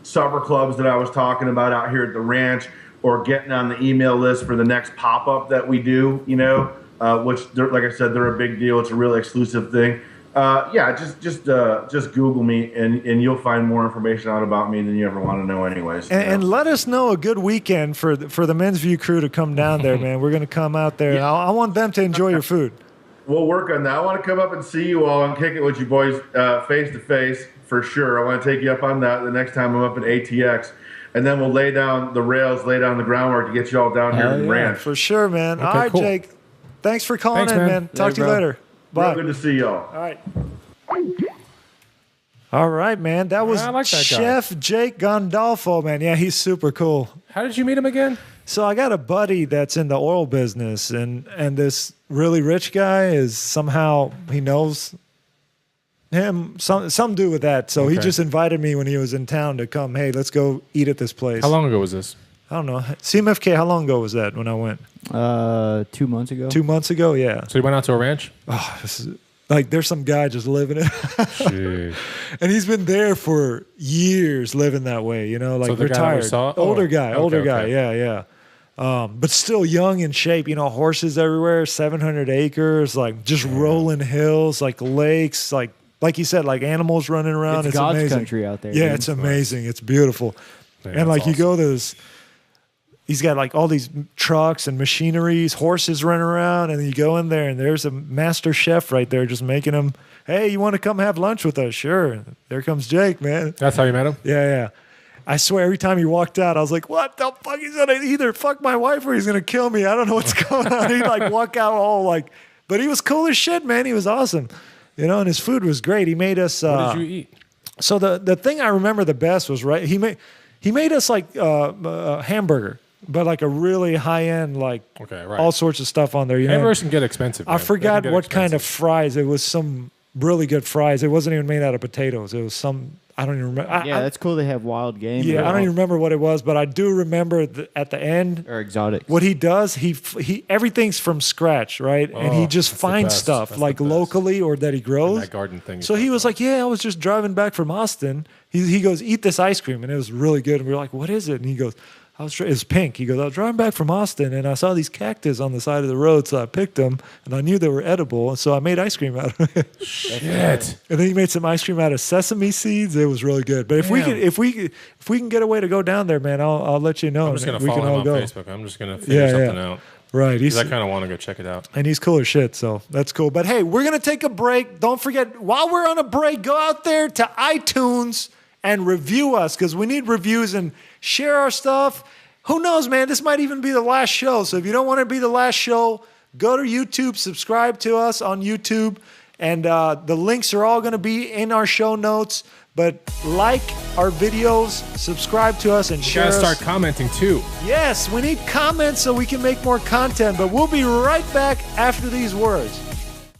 supper clubs that I was talking about out here at the ranch, or getting on the email list for the next pop-up that we do, which, like I said, they're a big deal. It's a really exclusive thing. Just Google me, and you'll find more information out about me than you ever want to know anyways. And let us know a good weekend for the Men's View crew to come down there, man. We're going to come out there. Yeah. I want them to enjoy your food. We'll work on that. I want to come up and see you all and kick it with you boys face-to-face for sure. I want to take you up on that the next time I'm up at ATX. And then we'll lay down the rails, lay down the groundwork to get you all down here in the ranch. For sure, man. Okay, all right, cool. Jake. Thanks for calling in, man. Talk to you later. Bye. Real good to see y'all. All right. All right, man. That was I like that guy. Chef Jake Gandalfo, man. Yeah, he's super cool. How did you meet him again? So I got a buddy that's in the oil business, and this really rich guy is somehow, he knows him, some do with that. So he just invited me when he was in town to come, hey, let's go eat at this place. How long ago was this? I don't know. CMFK, how long ago was that when I went? 2 months ago. 2 months ago, yeah. So you went out to a ranch? Oh, this is, like there's some guy just living it. Jeez. And he's been there for years living that way, like So the guy that we retired. saw? Older guy, okay. yeah. But still young in shape, horses everywhere, 700 acres, like just rolling hills, like lakes, like you said, like animals running around. It's God's country out there. Yeah, dude. it's amazing. It's beautiful. Yeah, and like awesome. you go to this, he's got like all these trucks and machineries, horses running around, and you go in there and there's a master chef right there just making them, hey, you want to come have lunch with us? Sure. There comes Jake, man. That's how you met him? Yeah. I swear every time he walked out, I was like, what the fuck? He's going to either fuck my wife or he's going to kill me. I don't know what's going on. He'd like walk out all like, but he was cool as shit, man. He was awesome. And his food was great. He made us. What did you eat? So the thing I remember the best was he made us like a hamburger, but like a really high end, like all sorts of stuff on there. Hamburgers can get expensive. I forgot what kind of fries. It was some really good fries. It wasn't even made out of potatoes. It was some. I don't even remember. That's cool. They have wild game. Yeah, I don't even remember what it was, but I do remember at the end or exotic. What he does, he everything's from scratch, right? And he just finds stuff like locally or that he grows. And that garden thing. So he was like, "Yeah, I was just driving back from Austin." He goes, "Eat this ice cream," and it was really good. And we were like, "What is it?" And he goes, it's pink. He goes, I was driving back from Austin and I saw these cactus on the side of the road, so I picked them and I knew they were edible, and so I made ice cream out of it. Shit. And then he made some ice cream out of sesame seeds. It was really good. But if we can get a way to go down there, man, I'll let you know. I'm just gonna follow him on Facebook. I'm just gonna figure something out. Right. Because I kind of want to go check it out. And he's cool as shit, so that's cool. But hey, we're going to take a break. Don't forget, while we're on a break, go out there to iTunes and review us, because we need reviews, and share our stuff. Who knows, man? This might even be the last show. So if you don't want to be the last show, go to YouTube, subscribe to us on YouTube, and the links are all going to be in our show notes. But like our videos, subscribe to us, and share us. You gotta start commenting too. Yes, we need comments so we can make more content. But we'll be right back after these words.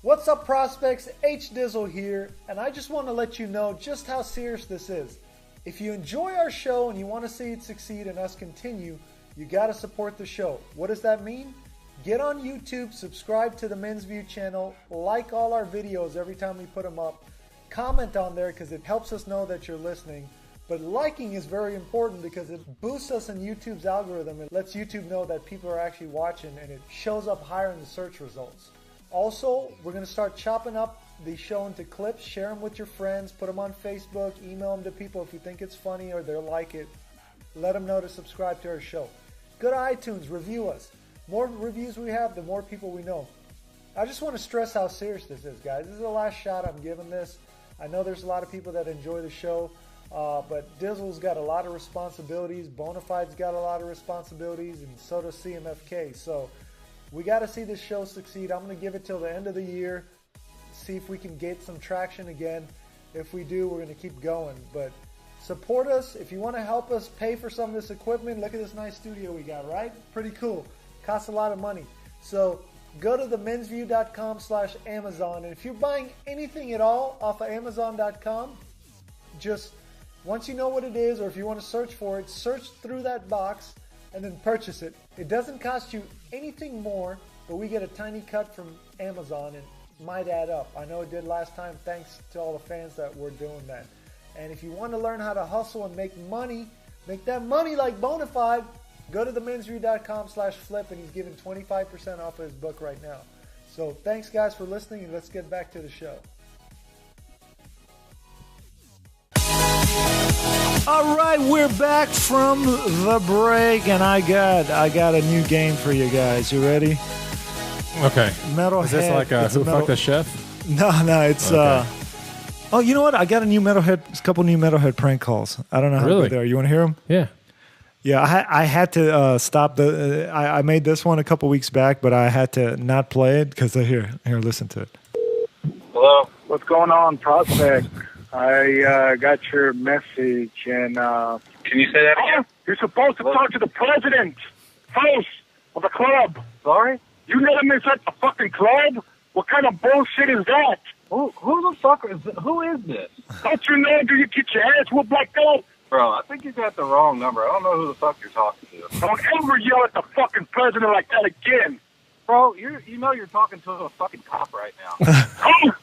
What's up, prospects? Dizzle here, and I just want to let you know just how serious this is. If you enjoy our show and you want to see it succeed and us continue, you got to support the show. What does that mean? Get on YouTube, subscribe to the Men's View channel, like all our videos every time we put them up, comment on there because it helps us know that you're listening. But liking is very important because it boosts us in YouTube's algorithm. It lets YouTube know that people are actually watching, and it shows up higher in the search results. Also, we're going to start chopping up the show into clips, share them with your friends, put them on Facebook, email them to people if you think it's funny or they'll like it. Let them know to subscribe to our show. Go to iTunes, review us. More reviews we have, the more people we know. I just want to stress how serious this is, guys. This is the last shot I'm giving this. I know there's a lot of people that enjoy the show, but Dizzle's got a lot of responsibilities. Bonafide's got a lot of responsibilities, and so does CMFK. So we got to see this show succeed. I'm going to give it till the end of the year, see if we can get some traction again. If we do, we're going to keep going. But support us. If you want to help us pay for some of this equipment, look at this nice studio we got, right? Pretty cool. Costs a lot of money. So go to themensview.com/Amazon. And if you're buying anything at all off of Amazon.com, just once you know what it is, or if you want to search for it, search through that box and then purchase it. It doesn't cost you anything more, but we get a tiny cut from Amazon and it might add up. I know it did last time, thanks to all the fans that were doing that. And if you want to learn how to hustle and make money, make that money like Bonafide, go to themensview.com/flip, and he's giving 25% off of his book right now. So thanks, guys, for listening, and let's get back to the show. All right, we're back from the break, and I got a new game for you guys. You ready? Okay. Metalhead. Is this like Who Fucked the Chef? No, it's Okay. Oh, you know what? I got a couple new Metalhead prank calls. I don't know how good they are. You want to hear them? Yeah. Yeah, I had to stop the. I made this one a couple weeks back, but I had to not play it because here, listen to it. Hello. What's going on, Prospect? I got your message, and can you say that again? You're supposed to talk to the president, host of the club. Sorry? You let him inside the fucking club? What kind of bullshit is that? Who the fuck is who is this? Don't you know? Do you get your ass whooped like that? Bro, I think you got the wrong number. I don't know who the fuck you're talking to. Don't ever yell at the fucking president like that again. Bro, you know you're talking to a fucking cop right now.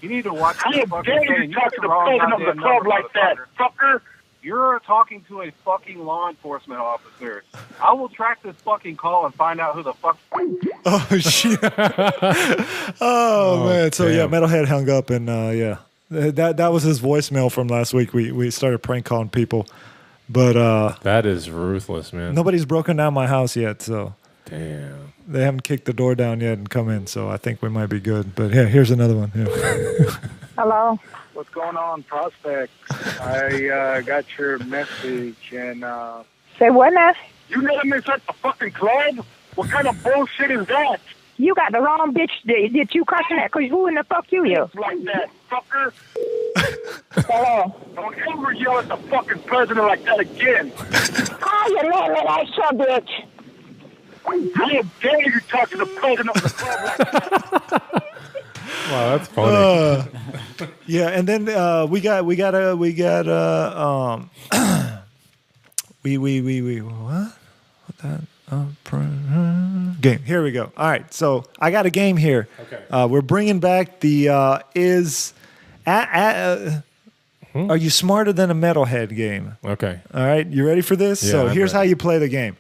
You need to watch what the fuck you're saying. You talk to the president of the club like that, fucker. You're talking to a fucking law enforcement officer. I will track this fucking call and find out who the fuck. Oh shit! oh man! So damn. yeah, Metalhead hung up, and that was his voicemail from last week. We started prank calling people, but That is ruthless, man. nobody's broken down my house yet, so Damn. they haven't kicked the door down yet and come in. So I think we might be good. But yeah, here's another one. Yeah. Hello. What's going on, Prospect? I got your message, and Say what now? you let him inside the fucking club? What kind of bullshit is that? You got the wrong bitch that you cussing at, because who in the fuck you? Like that, fucker. Hello. Don't ever yell at the fucking president like that again. Call your name and I saw bitch. How dare you talk to the president of the club like that? Wow, that's funny. Yeah, and then we got what? What that game? Here we go. All right, so I got a game here. Okay. We're bringing back the are you smarter than a metalhead game? Okay. All right, you ready for this? Yeah, so I'm here's ready. how you play the game.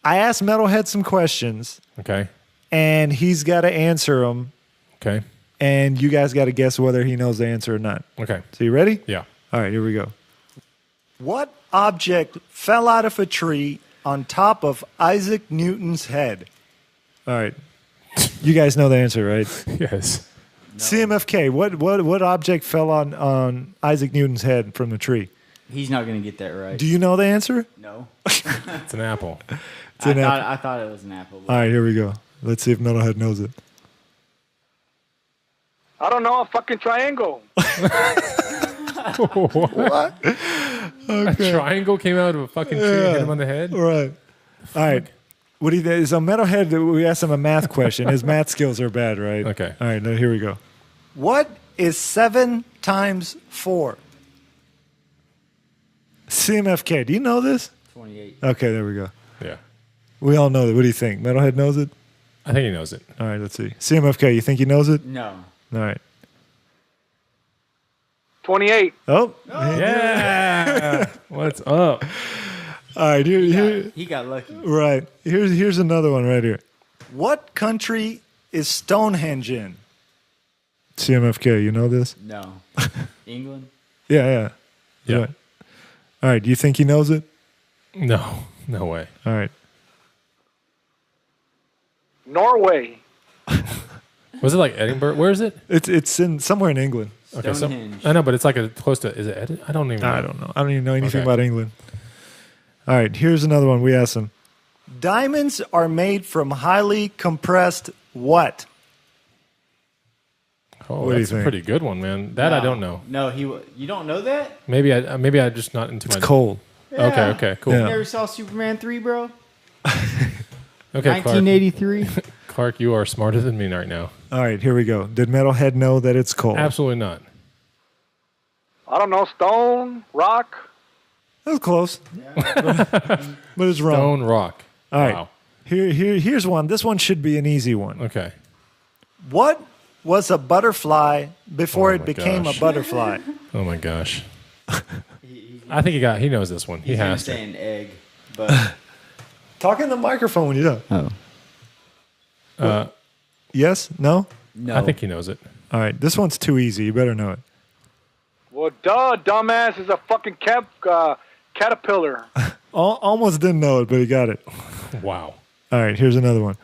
I asked Metalhead some questions, Okay. and he's got to answer them, Okay. and you guys got to guess whether he knows the answer or not. Okay. So you ready? Yeah. All right, here we go. What object fell out of a tree on top of Isaac Newton's head? All right. You guys know the answer, right? Yes. CMFK, what object fell on Isaac Newton's head from the tree? He's not going to get that right. Do you know the answer? No. It's an apple. It's an apple. I thought it was an apple. All right, here we go. Let's see if Metalhead knows it. I don't know, a fucking triangle. What? A triangle came out of a fucking tree and hit him on the head? Right. All right. What do you think? So Metalhead, we asked him a math question. His math skills are bad, right? Okay. All right, now here we go. What is 7 times 4? CMFK, do you know this? 28. Okay, there we go. Yeah. We all know it. What do you think? Metalhead knows it? I think he knows it. All right, let's see. CMFK, you think he knows it? No. All right. 28. Oh. Yeah. What's up? All right, here. He got lucky. Right. Here's another one right here. What country is Stonehenge in? CMFK, you know this? No. England? Yeah. Yeah. Right. All right, do you think he knows it? No. No way. All right. Norway. Was it like Edinburgh? Where is it? It's in somewhere in England. Okay, Stonehenge. I know, but it's like close to. Is it Edinburgh? I don't even know. I don't know. I don't even know anything Okay. about England. All right, here's another one. We asked them. Diamonds are made from highly compressed what? Oh, What do you that's a think? pretty good one, man. That I don't know. No, you don't know that? Maybe I just not into It's my. cold. Okay, cool. Yeah. You never saw Superman 3, bro? Okay, Clark. 1983. Clark, you are smarter than me right now. All right, here we go. Did Metalhead know that it's cold? Absolutely not. I don't know. Stone, rock. That was close. But it's wrong. Stone Rock. All right. Wow. Here's one. This one should be an easy one. Okay. What was a butterfly before Oh it my became gosh. a butterfly? Oh my gosh. I think he knows this one. He has to. saying egg, but Talk in the microphone when you're done. oh Yes? No? no, I think he knows it. All right. This one's too easy. You better know it. Well, duh, dumbass is a fucking caterpillar. Almost didn't know it, but he got it. Wow. All right. Here's another one.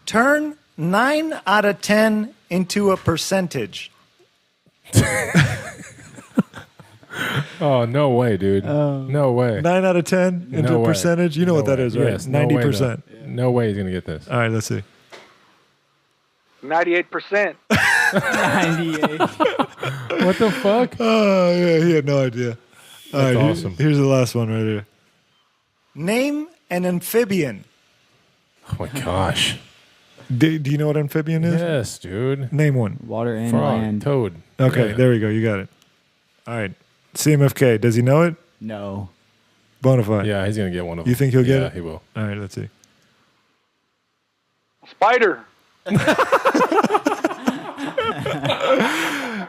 Turn 9 out of 10 into a percentage. Oh, no way, dude. No way. 9 out of 10 into No a way. percentage. You know No what that way. is, right? Yes, no way, 90%. No way he's going to get this. All right. Let's see. 98%. 98. What the fuck? Oh, yeah. He had no idea. All That's right. awesome. Here's the last one right here. Name an amphibian. Oh my gosh. Do you know what amphibian is? Yes, dude. Name one. Water and Frog, land. toad. Okay, Yeah. there we go. You got it. All right. CMFK, does he know it? No. Bonafide. Yeah, he's going to get one of them. You think he'll get Yeah, it? he will. All right, let's see. Spider.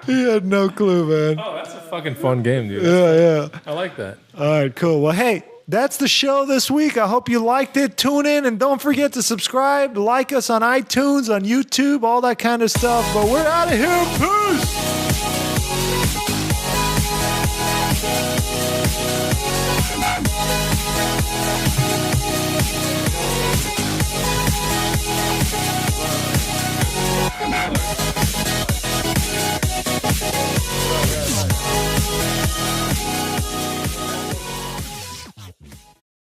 He had no clue, man. Oh, that's a fucking fun game, dude. Yeah. I like that. All right, cool. Well, hey, that's the show this week. I hope you liked it. Tune in and don't forget to subscribe, like us on iTunes, on YouTube, all that kind of stuff. But we're out of here. Peace.